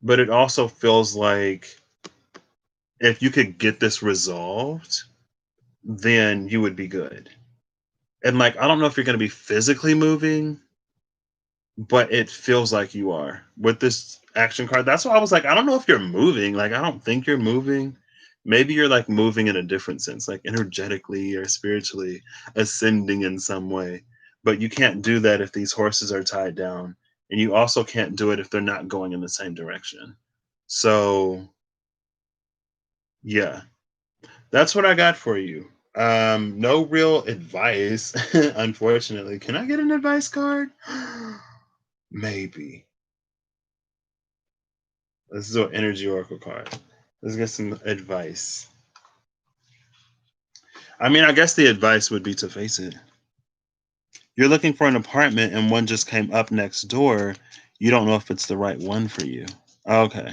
But it also feels like if you could get this resolved, then you would be good. And like, I don't know if you're going to be physically moving, but it feels like you are with this action card. That's why I was like, I don't know if you're moving. Like, I don't think you're moving. Maybe you're like moving in a different sense, like energetically or spiritually ascending in some way. But you can't do that if these horses are tied down. And you also can't do it if they're not going in the same direction. So, yeah, that's what I got for you. No real advice, unfortunately. Can I get an advice card? Maybe. This is an energy oracle card. Let's get some advice. I mean, I guess the advice would be to face it. You're looking for an apartment and one just came up next door. You don't know if it's the right one for you. Okay.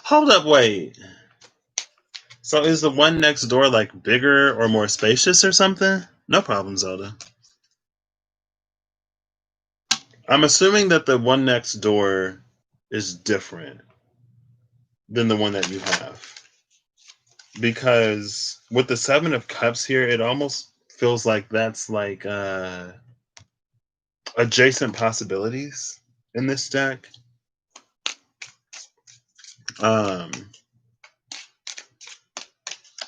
Hold up, wait. So is the one next door like bigger or more spacious or something? No problem, Zelda. I'm assuming that the one next door is different than the one that you have. Because with the Seven of Cups here, it almost feels like that's like adjacent possibilities in this deck. Um,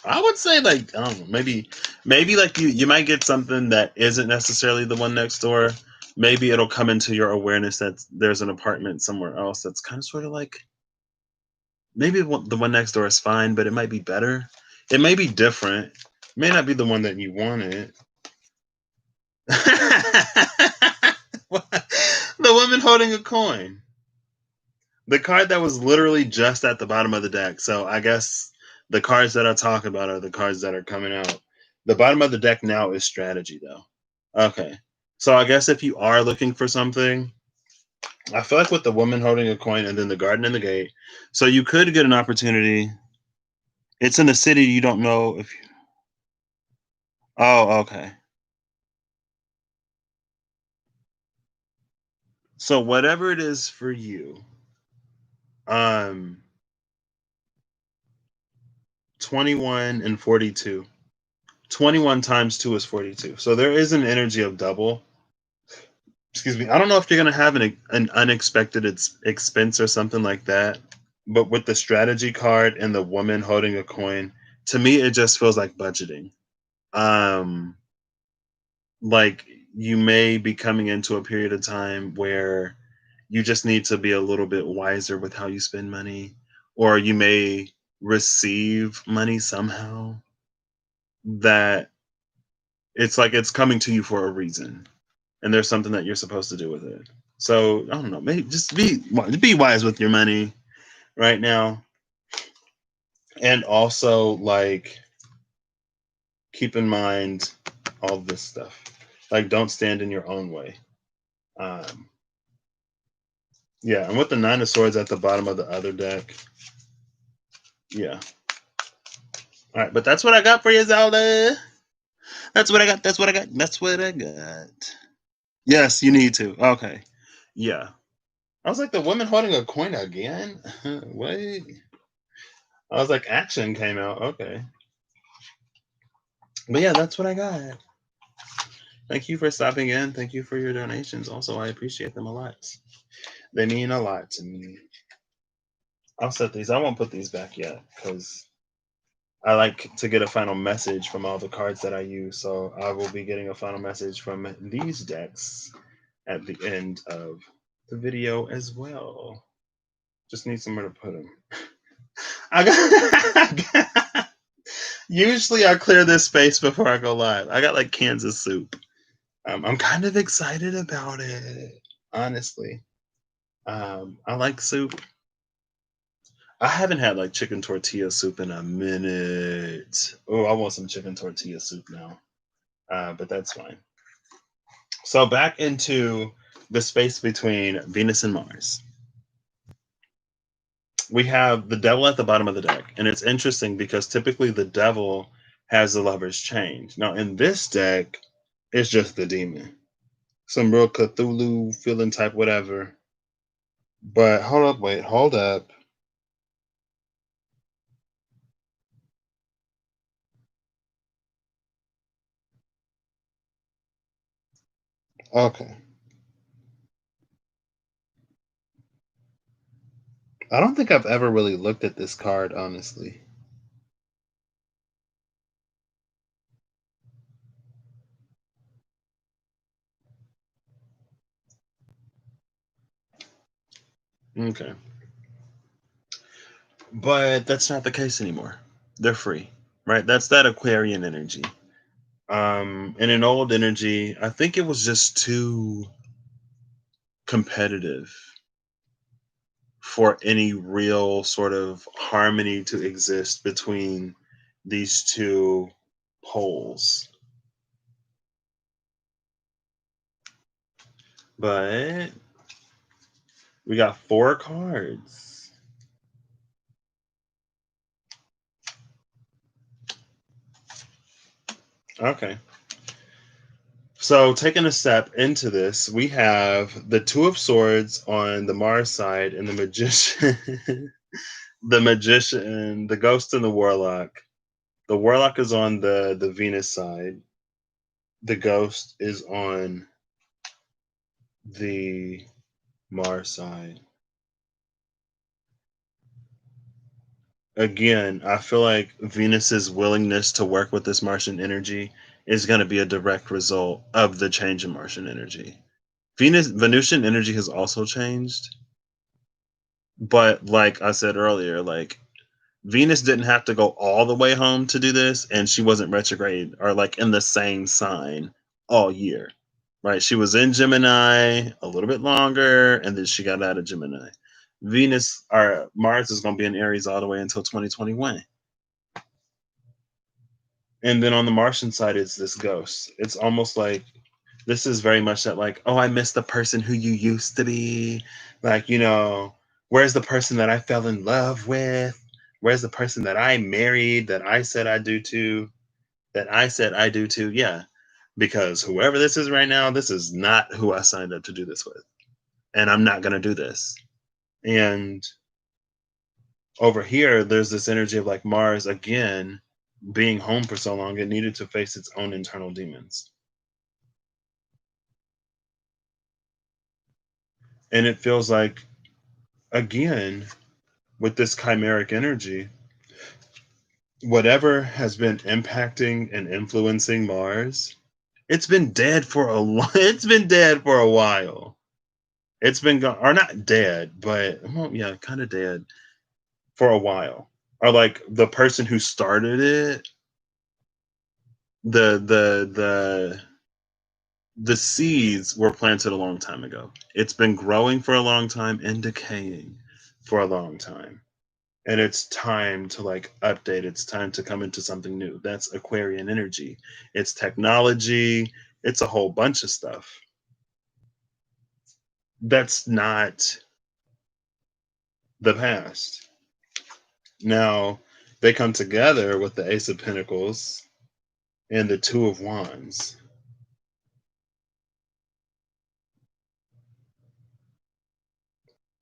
I would say like I don't know, maybe like you might get something that isn't necessarily the one next door. Maybe it'll come into your awareness that there's an apartment somewhere else that's kind of sort of like maybe the one next door is fine, but it might be better. It may be different. It may not be the one that you wanted. The woman holding a coin. The card that was literally just at the bottom of the deck. So I guess the cards that I talk about are the cards that are coming out. The bottom of the deck now is strategy, though. Okay. So I guess if you are looking for something, I feel like with the woman holding a coin and then the garden and the gate, so you could get an opportunity. It's in a city you don't know if. Oh, okay. So whatever it is for you, um, 21 and 42. 21 times 2 is 42. So there is an energy of double. Excuse me. I don't know if you're going to have an unexpected expense or something like that. But with the strategy card and the woman holding a coin, to me, it just feels like budgeting. Um, like you may be coming into a period of time where you just need to be a little bit wiser with how you spend money, or you may receive money somehow that it's like it's coming to you for a reason and there's something that you're supposed to do with it. So I don't know, maybe just be wise with your money right now, and also like keep in mind all this stuff. Like don't stand in your own way. Um, yeah, and with the Nine of Swords at the bottom of the other deck, yeah. All right, but that's what I got for you, Zelda. That's what I got. That's what I got. That's what I got. Yes, you need to. Okay. Yeah. I was like, the woman holding a coin again? Wait. I was like, action came out. Okay. But yeah, that's what I got. Thank you for stopping in. Thank you for your donations. Also, I appreciate them a lot. They mean a lot to me. I'll set these. I won't put these back yet because I like to get a final message from all the cards that I use. So I will be getting a final message from these decks at the end of the video as well. Just need somewhere to put them. I got Usually I clear this space before I go live. I got like Kansas soup. I'm kind of excited about it, honestly. I like soup. I haven't had like chicken tortilla soup in a minute. Oh, I want some chicken tortilla soup now. But that's fine. So back into the space between Venus and Mars. We have the devil at the bottom of the deck. And it's interesting because typically the devil has the lover's change. Now in this deck, it's just the demon. Some real Cthulhu feeling type whatever. But hold up, wait, hold up. Okay. I don't think I've ever really looked at this card, honestly. Okay. But that's not the case anymore. They're free, right? That's that Aquarian energy. In an old energy, I think it was just too competitive for any real sort of harmony to exist between these two poles. But we got four cards. Okay. So, taking a step into this, we have the Two of Swords on the Mars side and the Magician, the Magician, the Ghost, and the Warlock. The Warlock is on the Venus side. The Ghost is on the Mars side. Again, I feel like Venus's willingness to work with this Martian energy is going to be a direct result of the change in Martian energy. Venusian energy has also changed, but like I said earlier, like Venus didn't have to go all the way home to do this, and she wasn't retrograde or like in the same sign all year, right? She was in Gemini a little bit longer, and then she got out of Gemini. Venus or Mars is going to be in Aries all the way until 2021. And then on the Martian side, it's this ghost. It's almost like this is very much that, like, oh, I miss the person who you used to be. Like, where's the person that I fell in love with? Where's the person that I married that I said I do to? That I said I do to? Yeah. Because whoever this is right now, this is not who I signed up to do this with. And I'm not going to do this. And over here, there's this energy of like Mars, again, being home for so long, it needed to face its own internal demons. And it feels like, again, with this chimeric energy, whatever has been impacting and influencing Mars, it's been dead for a it's been dead for a while. It's been gone, or not dead, but well, yeah, kind of dead for a while. Or like the person who started it, the the seeds were planted a long time ago. It's been growing for a long time and decaying for a long time. And it's time to like update. It's time to come into something new. That's Aquarian energy. It's technology. It's a whole bunch of stuff. That's not the past. Now, they come together with the Ace of Pentacles and the Two of Wands.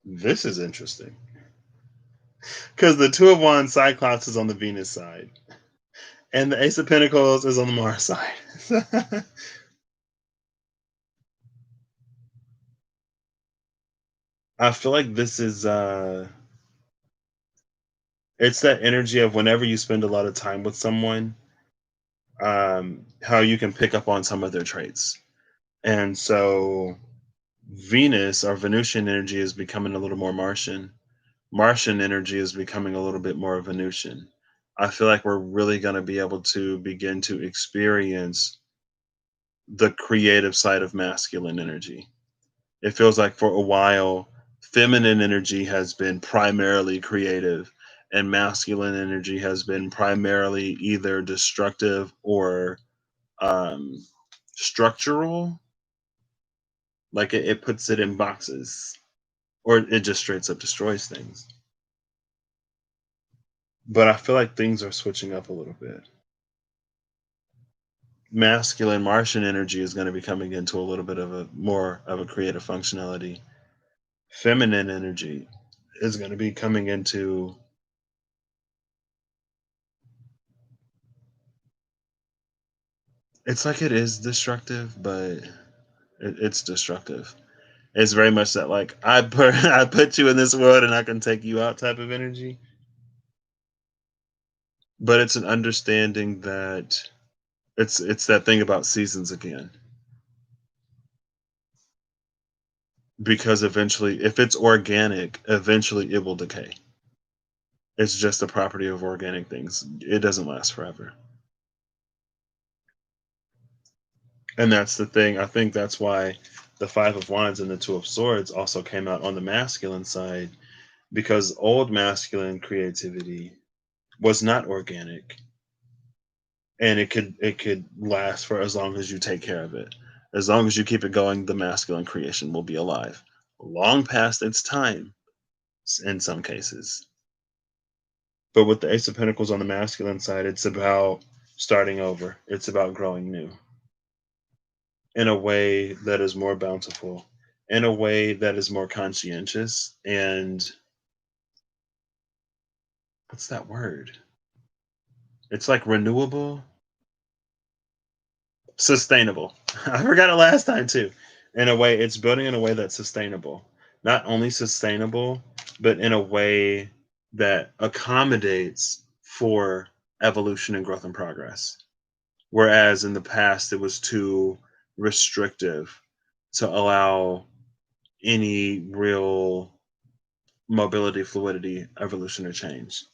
This is interesting because the Two of Wands Cyclops is on the Venus side, and the Ace of Pentacles is on the Mars side. I feel like this is it's that energy of whenever you spend a lot of time with someone, how you can pick up on some of their traits. And so Venus, our Venusian energy, is becoming a little more Martian. Martian energy is becoming a little bit more Venusian. I feel like we're really going to be able to begin to experience the creative side of masculine energy. It feels like for a while, feminine energy has been primarily creative, and masculine energy has been primarily either destructive or um, structural. Like it puts it in boxes, or it just straight up destroys things. But I feel like things are switching up a little bit. Masculine Martian energy is going to be coming into a little bit of a more of a creative functionality. Feminine energy is going to be coming into, it's like it is destructive, but it's destructive. It's very much that like I put you in this world and I can take you out type of energy. But it's an understanding that it's that thing about seasons again. Because eventually, if it's organic, eventually it will decay. It's just a property of organic things. It doesn't last forever. And that's the thing. I think that's why the Five of Wands and the Two of Swords also came out on the masculine side, because old masculine creativity was not organic, and it could last for as long as you take care of it. As long as you keep it going, the masculine creation will be alive. Long past its time in some cases. But with the Ace of Pentacles on the masculine side, it's about starting over. It's about growing new in a way that is more bountiful, in a way that is more conscientious. And what's that word? It's like renewable, sustainable. I forgot it last time too. In a way, it's building in a way that's sustainable. Not only sustainable, but in a way that accommodates for evolution and growth and progress. Whereas in the past, it was too restrictive to allow any real mobility, fluidity, evolution, or change.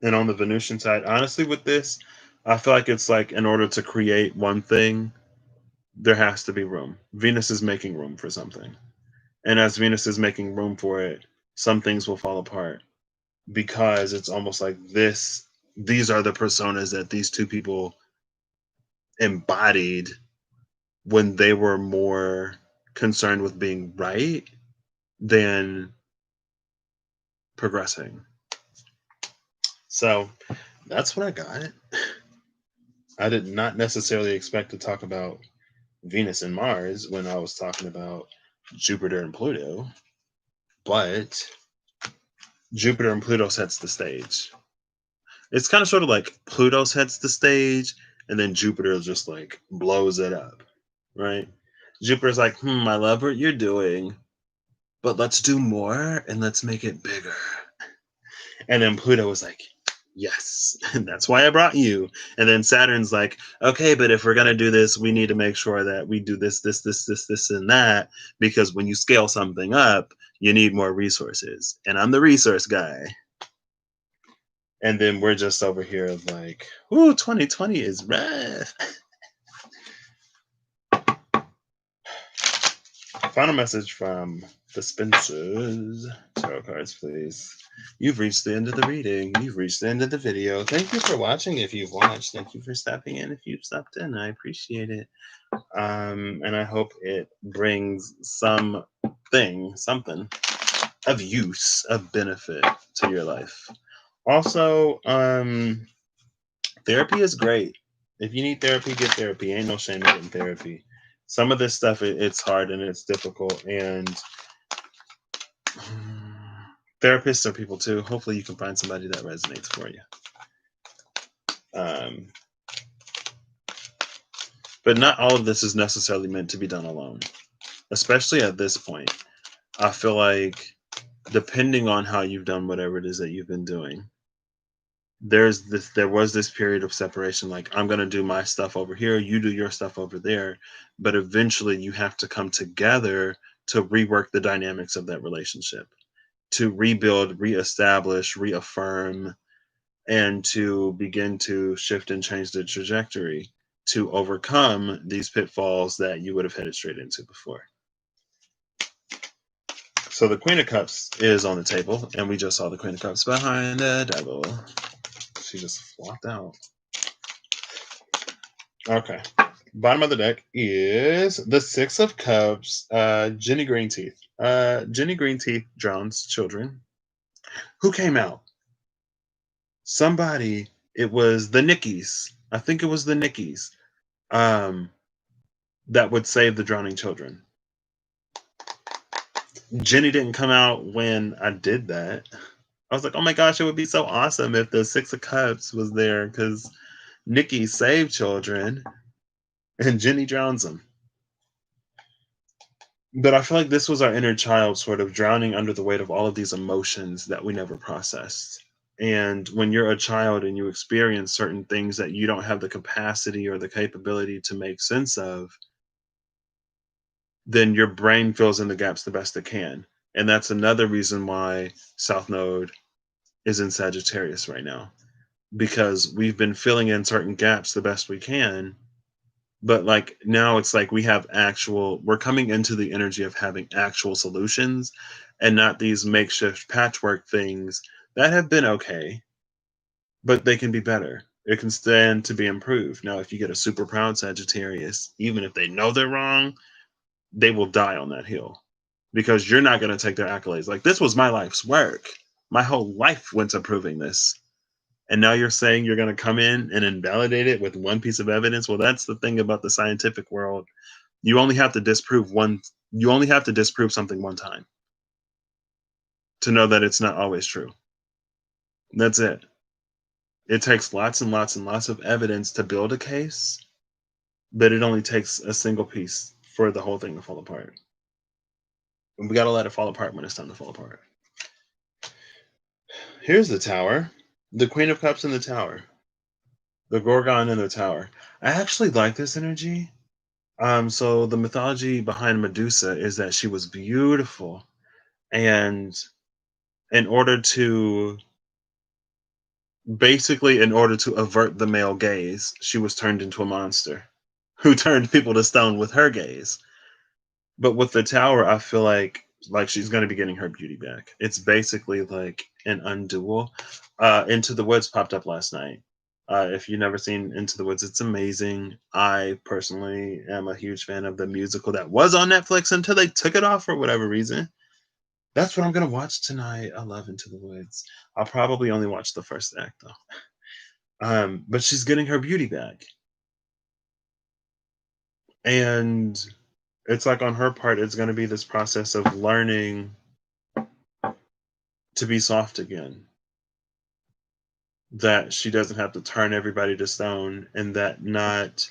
And on the Venusian side, honestly, with this, I feel like it's like in order to create one thing, there has to be room. Venus is making room for something. And as Venus is making room for it, some things will fall apart because it's almost like these are the personas that these two people embodied when they were more concerned with being right than progressing. So that's what I got. I did not necessarily expect to talk about Venus and Mars when I was talking about Jupiter and Pluto, but Jupiter and Pluto sets the stage. It's kind of sort of like Pluto sets the stage and then Jupiter just like blows it up, right? Jupiter's like, I love what you're doing, but let's do more and let's make it bigger. And then Pluto was like, yes, and that's why I brought you. And then Saturn's like, okay, but if we're going to do this, we need to make sure that we do this, and that, because when you scale something up, you need more resources. And I'm the resource guy. And then we're just over here like, ooh, 2020 is rough. Final message from the Spencers. Tarot cards, please. You've reached the end of the reading. You've reached the end of the video. Thank you for watching if you've watched. Thank you for stepping in if you've stepped in. I appreciate it. And I hope it brings something of use, of benefit to your life. Also, therapy is great. If you need therapy, get therapy. Ain't no shame in getting therapy. Some of this stuff, it's hard and it's difficult, and therapists are people too. Hopefully you can find somebody that resonates for you. But not all of this is necessarily meant to be done alone, especially at this point. I feel like depending on how you've done whatever it is that you've been doing, there was this period of separation, like I'm going to do my stuff over here, you do your stuff over there, but eventually you have to come together to rework the dynamics of that relationship, to rebuild, reestablish, reaffirm, and to begin to shift and change the trajectory to overcome these pitfalls that you would have headed straight into before. So the Queen of Cups is on the table, and we just saw the Queen of Cups behind the devil. She just flopped out. Okay. Bottom of the deck is the Six of Cups, Jenny Greenteeth. Jenny Greenteeth drowns children. Who came out? Somebody. It was the Nickies. I think it was the Nickies. That would save the drowning children. Jenny didn't come out when I did that. I was like, oh my gosh, it would be so awesome if the Six of Cups was there because Nikki saved children and Jenny drowns them. But I feel like this was our inner child sort of drowning under the weight of all of these emotions that we never processed. And when you're a child and you experience certain things that you don't have the capacity or the capability to make sense of, then your brain fills in the gaps the best it can. And that's another reason why South Node is in Sagittarius right now, because we've been filling in certain gaps the best we can. But like now it's like we're coming into the energy of having actual solutions and not these makeshift patchwork things that have been okay, but they can be better. It can stand to be improved. Now, if you get a super proud Sagittarius, even if they know they're wrong, they will die on that hill because you're not going to take their accolades. Like, this was my life's work. My whole life went to proving this. And now you're saying you're going to come in and invalidate it with one piece of evidence. Well, that's the thing about the scientific world. You only have to disprove something one time to know that it's not always true. That's it. It takes lots and lots and lots of evidence to build a case, but it only takes a single piece for the whole thing to fall apart. And we got to let it fall apart when it's time to fall apart. Here's the Tower. The Queen of Cups in the Tower. The Gorgon in the Tower. I actually like this energy. So the mythology behind Medusa is that she was beautiful, and in order to in order to avert the male gaze, she was turned into a monster who turned people to stone with her gaze. But with the Tower, I feel like she's going to be getting her beauty back. It's basically like an undual. Into the Woods popped up last night. If you've never seen Into the Woods, it's amazing. I personally am a huge fan of the musical that was on Netflix until they took it off for whatever reason. That's what I'm going to watch tonight. I love Into the Woods. I'll probably only watch the first act though. But she's getting her beauty back. And it's like on her part, it's going to be this process of learning to be soft again. That she doesn't have to turn everybody to stone, and that not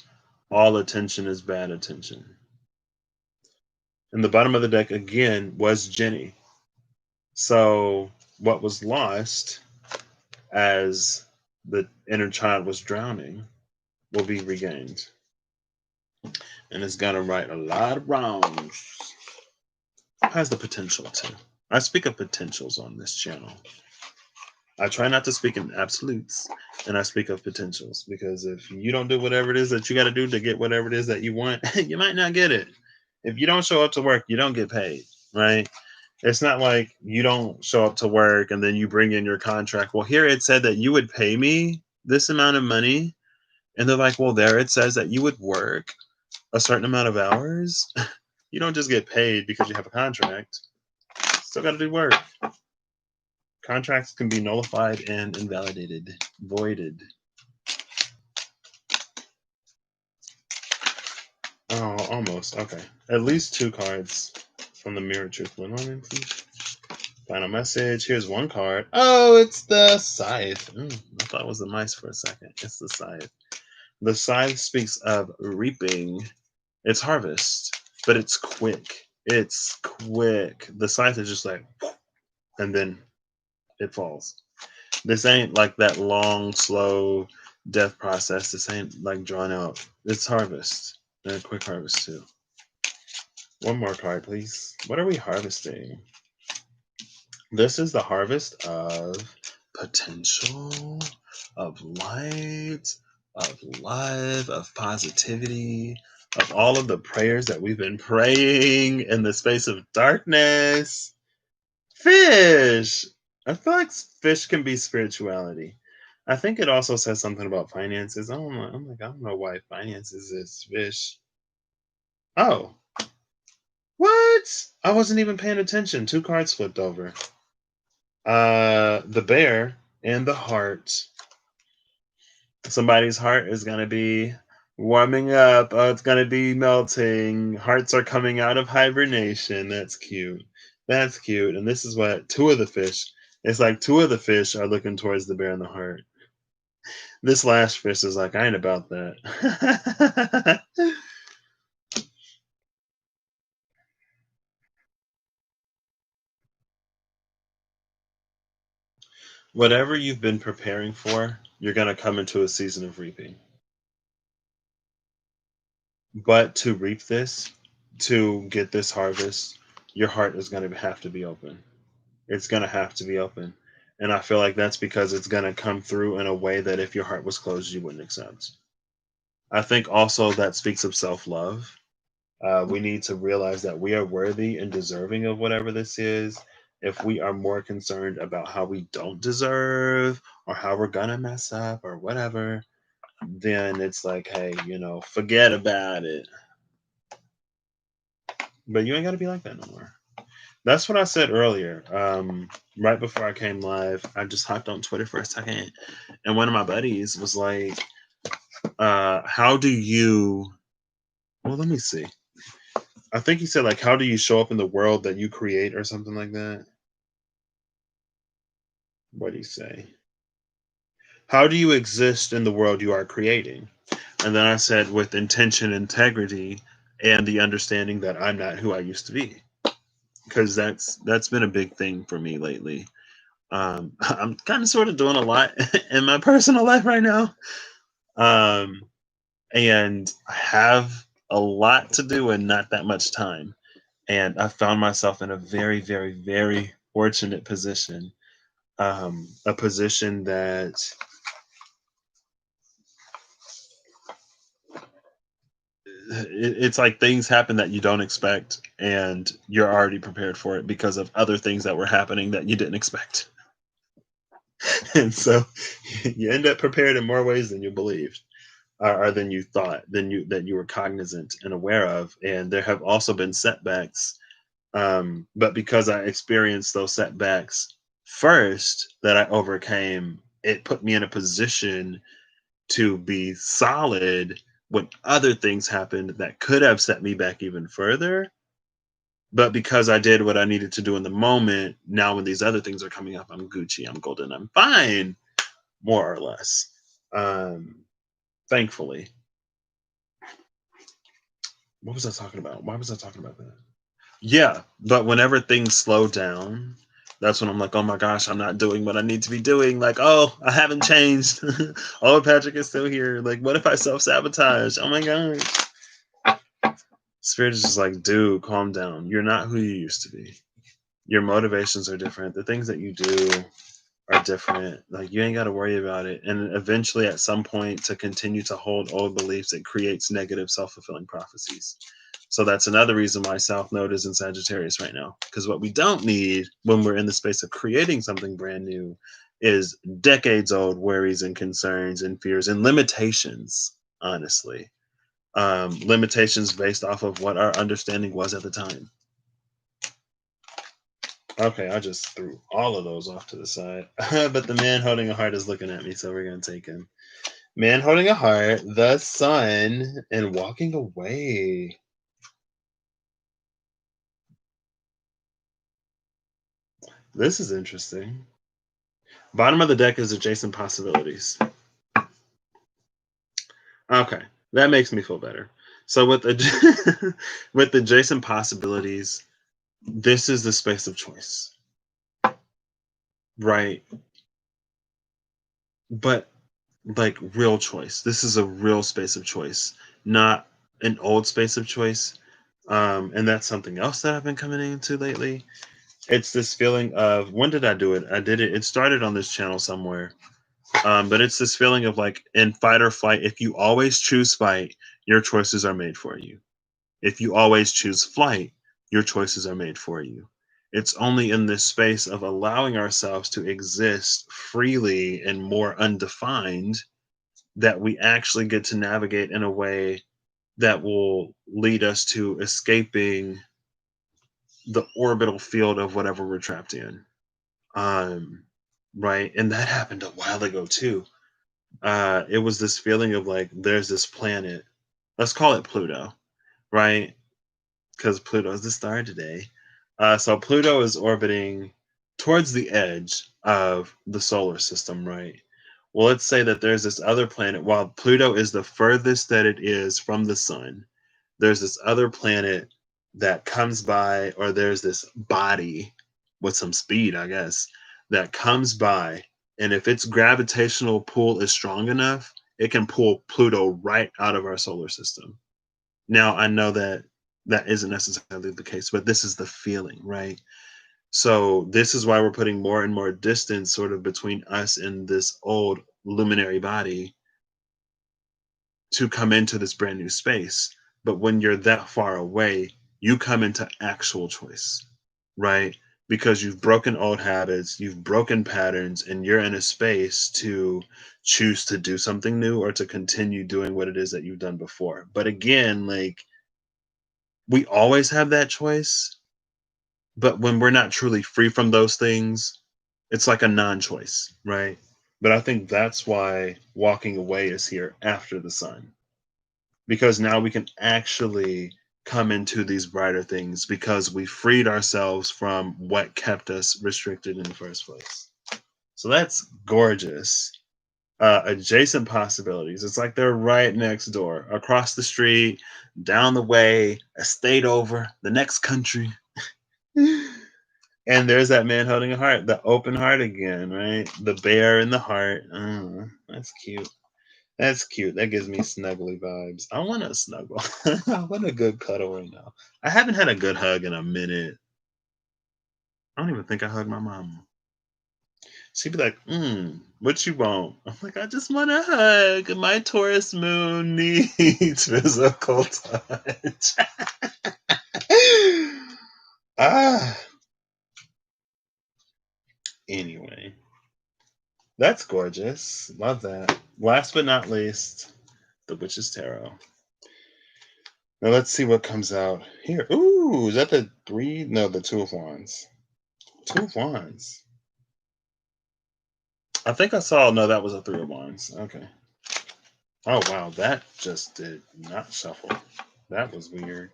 all attention is bad attention. And the bottom of the deck again was Jenny. So what was lost as the inner child was drowning will be regained. And it's gonna right a lot of wrongs. Has the potential to. I speak of potentials on this channel. I try not to speak in absolutes, and I speak of potentials, because if you don't do whatever it is that you got to do to get whatever it is that you want, you might not get it. If you don't show up to work, you don't get paid, right? It's not like you don't show up to work and then you bring in your contract. Well, here it said that you would pay me this amount of money. And they're like, well, there it says that you would work a certain amount of hours. You don't just get paid because you have a contract. Still got to do work. Contracts can be nullified and invalidated, voided. Oh, almost. Okay. At least 2 cards from the Mirror Truth. One moment, please. Final message. Here's 1 card. Oh, it's the Scythe. I thought it was the mice for a second. It's the Scythe. The Scythe speaks of reaping. It's harvest, but it's quick. It's quick. The Scythe is just like, and then it falls. This ain't like that long, slow death process. This ain't like drawn out. It's harvest. And a quick harvest too. One more card, please. What are we harvesting? This is the harvest of potential, of light, of love, of positivity, of all of the prayers that we've been praying in the space of darkness. Fish! I feel like fish can be spirituality. I think it also says something about finances. I don't know. I'm like, I don't know why finances is fish. Oh, what? I wasn't even paying attention. Two cards flipped over. The bear and the heart. Somebody's heart is gonna be warming up. Oh, it's gonna be melting. Hearts are coming out of hibernation. That's cute. That's cute. And this is what two of the fish. It's like two of the fish are looking towards the bear and the heart. This last fish is like, I ain't about that. Whatever you've been preparing for, you're gonna come into a season of reaping. But to reap this, to get this harvest, your heart is going to have to be open. It's going to have to be open. And I feel like that's because it's going to come through in a way that if your heart was closed, you wouldn't accept. I think also that speaks of self love. We need to realize that we are worthy and deserving of whatever this is. If we are more concerned about how we don't deserve or how we're going to mess up or whatever, then it's like, hey, forget about it. But you ain't got to be like that no more. That's what I said earlier. Right before I came live, I just hopped on Twitter for a second, and one of my buddies was like, "How do you?" Well, let me see. I think he said like, "How do you show up in the world that you create?" or something like that. What do you say? How do you exist in the world you are creating? And then I said, with intention, integrity, and the understanding that I'm not who I used to be, because that's been a big thing for me lately. I'm kind of sort of doing a lot in my personal life right now. Um, and I have a lot to do and not that much time. And I found myself in a very, very, very fortunate position. A position that it's like things happen that you don't expect, and you're already prepared for it because of other things that were happening that you didn't expect. And so you end up prepared in more ways than you believed. Or than you thought, than you were cognizant and aware of. And there have also been setbacks, but because I experienced those setbacks first, that I overcame, it put me in a position to be solid when other things happened that could have set me back even further. But because I did what I needed to do in the moment, now when these other things are coming up, I'm Gucci, I'm golden, I'm fine, more or less. Um, Thankfully. What was I talking about? Why was I talking about that? Yeah, but whenever things slow down, that's when I'm like, oh my gosh, I'm not doing what I need to be doing. Like, oh, I haven't changed. Oh, Patrick is still here. Like, what if I self sabotage? Oh my gosh. Spirit is just like, dude, calm down. You're not who you used to be. Your motivations are different. The things that you do are different. Like, you ain't got to worry about it. And eventually, at some point, to continue to hold old beliefs, it creates negative self fulfilling prophecies. So that's another reason why South Node is in Sagittarius right now. Because what we don't need when we're in the space of creating something brand new is decades old worries and concerns and fears and limitations, honestly. Limitations based off of what our understanding was at the time. Okay, I just threw all of those off to the side. But the man holding a heart is looking at me, so we're going to take him. Man holding a heart, the sun, and walking away. This is interesting. Bottom of the deck is adjacent possibilities. Okay, that makes me feel better. So with with adjacent possibilities, this is the space of choice, right? but like real choice. This is a real space of choice, not an old space of choice. And that's something else that I've been coming into lately. It's this feeling of, when did I do it? I did it. It started on this channel somewhere. But it's this feeling of like, in fight or flight, if you always choose fight, your choices are made for you. If you always choose flight, your choices are made for you. It's only in this space of allowing ourselves to exist freely and more undefined that we actually get to navigate in a way that will lead us to escaping the orbital field of whatever we're trapped in. Um, right. And that happened a while ago too. It was this feeling of like, there's this planet, let's call it Pluto, right? Because Pluto is the star today. So Pluto is orbiting towards the edge of the solar system, right? Well, let's say that there's this other planet. While Pluto is the furthest that it is from the sun, there's this other planet that comes by, or there's this body with some speed, I guess, that comes by. And if its gravitational pull is strong enough, it can pull Pluto right out of our solar system. Now, I know that that isn't necessarily the case, but this is the feeling, right? So, this is why we're putting more and more distance sort of between us and this old luminary body to come into this brand new space. But when you're that far away, you come into actual choice, right? Because you've broken old habits, you've broken patterns, and you're in a space to choose to do something new or to continue doing what it is that you've done before. But again, like, we always have that choice, but when we're not truly free from those things, it's like a non-choice, right? But I think that's why walking away is here after the sun, because now we can actually come into these brighter things because we freed ourselves from what kept us restricted in the first place. So that's gorgeous. Adjacent possibilities. It's like they're right next door, across the street, down the way, a state over, the next country. And there's that man holding a heart, the open heart again, right? The bear in the heart. Oh, that's cute. That's cute. That gives me snuggly vibes. I want to snuggle. I want a good cuddle right now. I haven't had a good hug in a minute. I don't even think I hugged my mom. She'd be like, what you want? I'm like, I just want a hug. My Taurus moon needs physical touch. ah, anyway, that's gorgeous. Love that. Last but not least, the Witch's Tarot. Now let's see what comes out here. Ooh, is that the three? No, the Two of Wands. Two of Wands. I think I saw. No, that was a Three of Wands. Okay. Oh wow, that just did not shuffle. That was weird.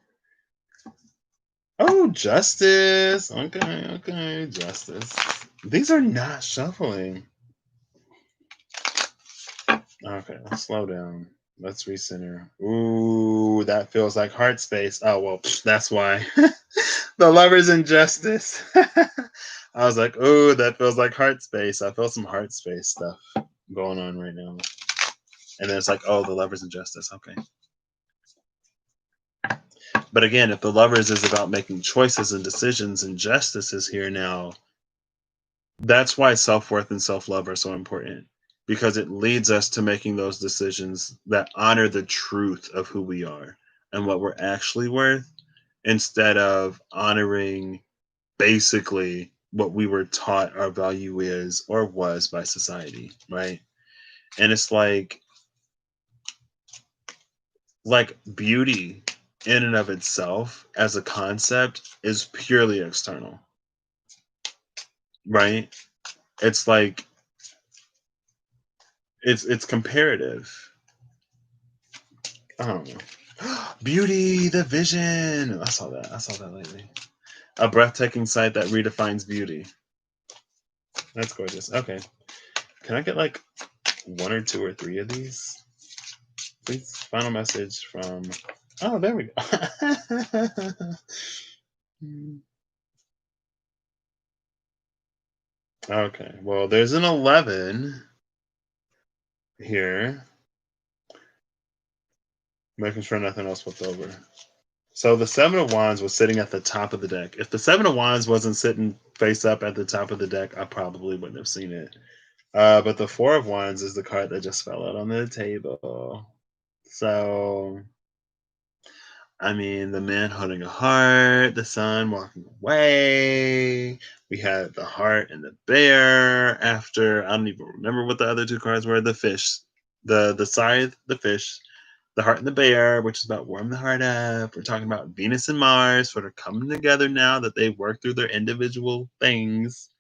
Oh, Justice. Okay, okay, Justice. These are not shuffling. Okay, let's slow down. Let's recenter. Ooh, that feels like heart space. Oh well, that's why. The Lovers in Justice. I was like, ooh, that feels like heart space. I feel some heart space stuff going on right now. And then it's like, oh, the Lovers in Justice. Okay. But again, if the Lovers is about making choices and decisions, and Justice is here now, that's why self-worth and self-love are so important, because it leads us to making those decisions that honor the truth of who we are and what we're actually worth, instead of honoring basically what we were taught our value is or was by society, right? And it's like beauty in and of itself as a concept is purely external, right? It's like it's comparative. I don't know. Beauty, the vision. I saw that. I saw that lately. A breathtaking sight that redefines beauty. That's gorgeous. Okay. Can I get like one or two or three of these? Please. Final message from. Oh, there we go. Okay. Well, there's an 11. here, making sure nothing else flipped over. So the Seven of Wands was sitting at the top of the deck. If the Seven of Wands wasn't sitting face up at the top of the deck, I probably wouldn't have seen it. But the Four of Wands is the card that just fell out on the table. So, I mean, the man holding a heart, the sun walking away. We had the heart and the bear after. I don't even remember what the other two cards were. The fish, the scythe, the fish, the heart and the bear, which is about warm the heart up. We're talking about Venus and Mars sort of coming together now that they've worked through their individual things.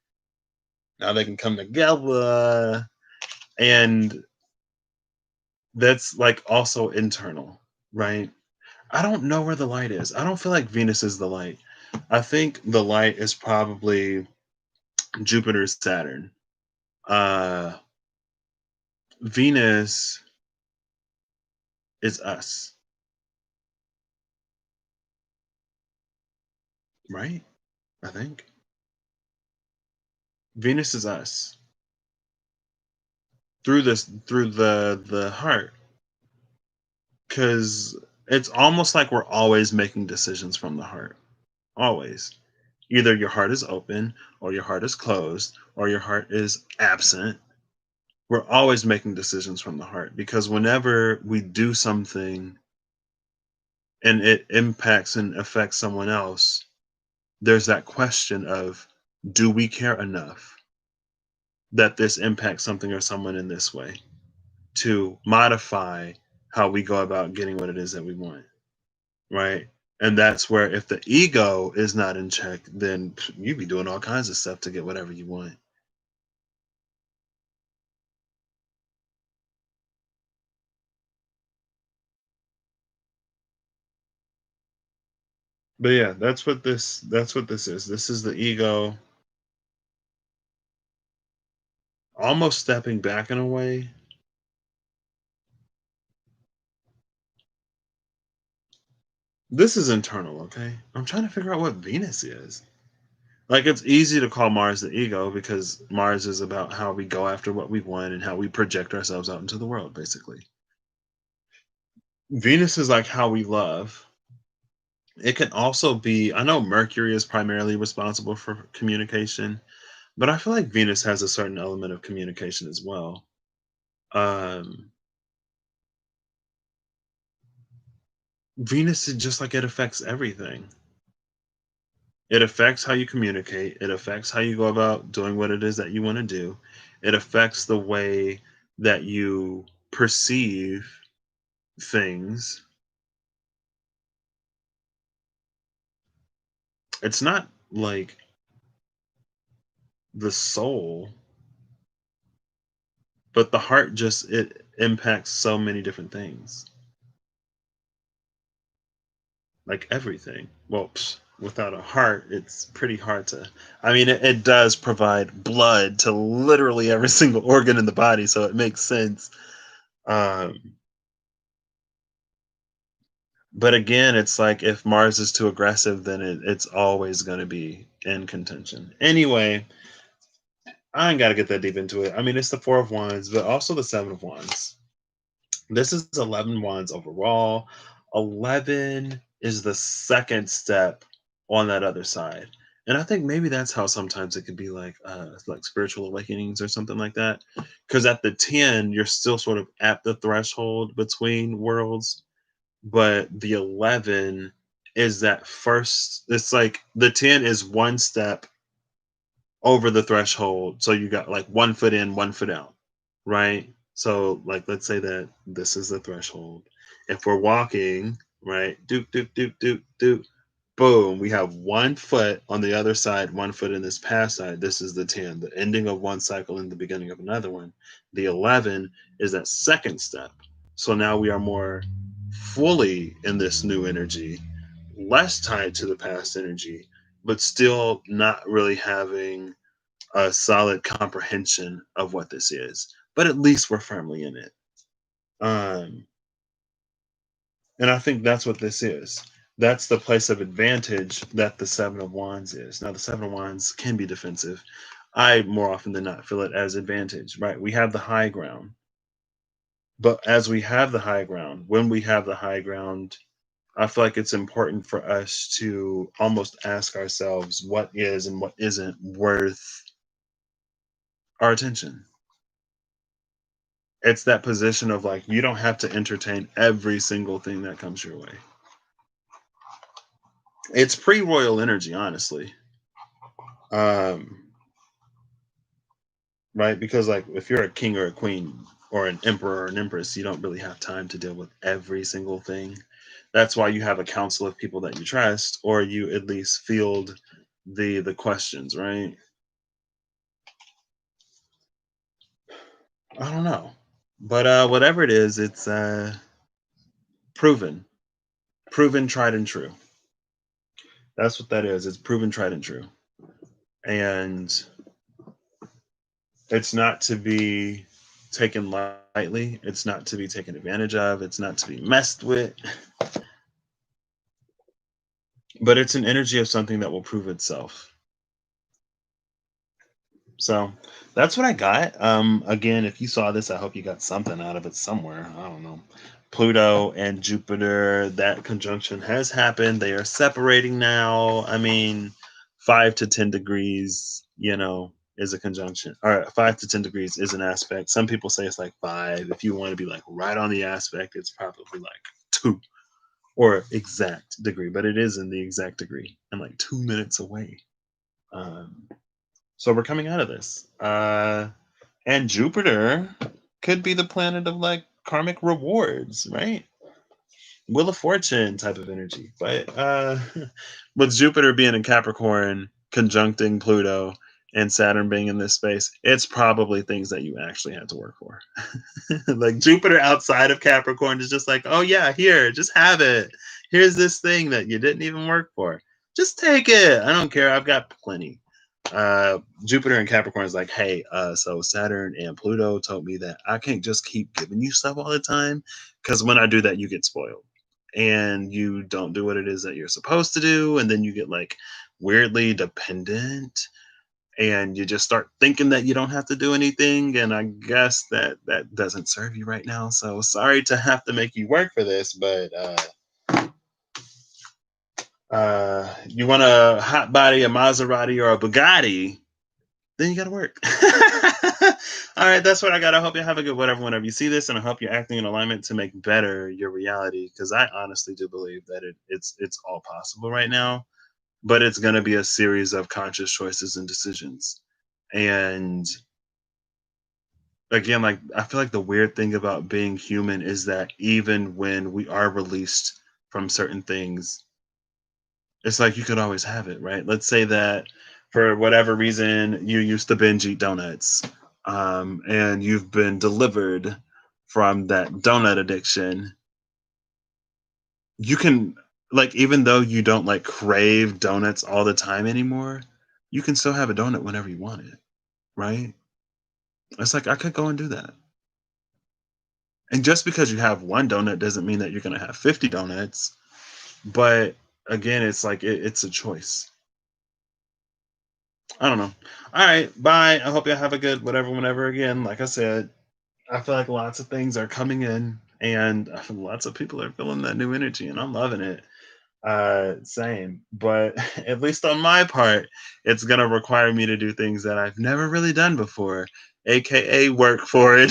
Now they can come together. And that's like also internal, right? I don't know where the light is. I don't feel like Venus is the light. I think the light is probably Jupiter, Saturn. Uh, Venus is us, right? I think Venus is us through the heart, because it's almost like we're always making decisions from the heart. Always. Either your heart is open, or your heart is closed, or your heart is absent. We're always making decisions from the heart because whenever we do something and it impacts and affects someone else, there's that question of, do we care enough that this impacts something or someone in this way to modify how we go about getting what it is that we want, right? And that's where if the ego is not in check, then you be doing all kinds of stuff to get whatever you want. But yeah, that's what this is. This is the ego almost stepping back in a way. This is internal, okay? I'm trying to figure out what Venus is. Like, it's easy to call Mars the ego because Mars is about how we go after what we want and how we project ourselves out into the world, basically. Venus is like how we love. It can also be, I know Mercury is primarily responsible for communication, but I feel like Venus has a certain element of communication as well. Um, Venus is just like it affects everything. It affects how you communicate. It affects how you go about doing what it is that you want to do. It affects the way that you perceive things. It's not like the soul, but the heart just it impacts so many different things. Like everything. Well, without a heart, it's pretty hard to. I mean, it does provide blood to literally every single organ in the body, so it makes sense. Um, But again, it's like if Mars is too aggressive, then it's always going to be in contention. Anyway, I ain't got to get that deep into it. I mean, it's the Four of Wands, but also the Seven of Wands. This is 11 Wands overall. 11 is the second step on that other side. And I think maybe that's how sometimes it could be like spiritual awakenings or something like that. Because at the 10, you're still sort of at the threshold between worlds, but the 11 is that first. It's like the 10 is one step over the threshold, so you got like one foot in, one foot out, right? So like let's say that this is the threshold. If we're walking, right, doop doop doop doop doop, boom, we have one foot on the other side, one foot in this past side. This is the 10, the ending of one cycle and the beginning of another one. The 11 is that second step. So now we are more fully in this new energy, less tied to the past energy, but still not really having a solid comprehension of what this is. But at least we're firmly in it. Um, and I think that's what this is. That's the place of advantage that the Seven of Wands is. Now, the Seven of Wands can be defensive. I more often than not feel it as advantage, right? We have the high ground. But as we have the high ground, when we have the high ground, I feel like it's important for us to almost ask ourselves what is and what isn't worth our attention. It's that position of like, you don't have to entertain every single thing that comes your way. It's pre royal energy, honestly. Um, right? Because like if you're a king or a queen or an emperor or an empress, you don't really have time to deal with every single thing. That's why you have a council of people that you trust, or you at least field the questions, right? I don't know. But whatever it is, it's proven. Proven tried and true. That's what that is. It's proven tried and true. And it's not to be taken lightly. It's not to be taken advantage of. It's not to be messed with. But it's an energy of something that will prove itself. So that's what I got. Again, if you saw this, I hope you got something out of it somewhere. I don't know. Pluto and Jupiter, that conjunction has happened. They are separating now. I mean, 5 to 10 degrees, is a conjunction. Or 5 to 10 degrees is an aspect. Some people say it's like five. If you want to be like right on the aspect, it's probably like two or exact degree, but it is in the exact degree and like 2 minutes away. Um, so we're coming out of this. And Jupiter could be the planet of like karmic rewards, right? Wheel of Fortune type of energy. But with Jupiter being in Capricorn, conjuncting Pluto, and Saturn being in this space, it's probably things that you actually had to work for. Like Jupiter outside of Capricorn is just like, oh yeah, here, just have it. Here's this thing that you didn't even work for. Just take it. I don't care. I've got plenty. Jupiter and Capricorn is like, hey, so Saturn and Pluto told me that I can't just keep giving you stuff all the time because when I do that, you get spoiled and you don't do what it is that you're supposed to do, and then you get like weirdly dependent and you just start thinking that you don't have to do anything, and I guess that doesn't serve you right now, so sorry to have to make you work for this, but you want a hot body, a Maserati, or a Bugatti, then you got to work. All right, that's what I got. I hope you have a good whatever whenever you see this, and I hope you're acting in alignment to make better your reality. Because I honestly do believe that it's all possible right now, but it's going to be a series of conscious choices and decisions. And again, like I feel like the weird thing about being human is that even when we are released from certain things, it's like you could always have it, right? Let's say that for whatever reason you used to binge eat donuts, and you've been delivered from that donut addiction. You can, like, even though you don't like crave donuts all the time anymore, you can still have a donut whenever you want it, right? It's like I could go and do that. And just because you have one donut doesn't mean that you're going to have 50 donuts. But again, it's like it's a choice. I don't know. All right, bye. I hope you have a good whatever, whenever. Again, like I said, I feel like lots of things are coming in, and lots of people are feeling that new energy, and I'm loving it. Same, but at least on my part, it's gonna require me to do things that I've never really done before, aka work for it.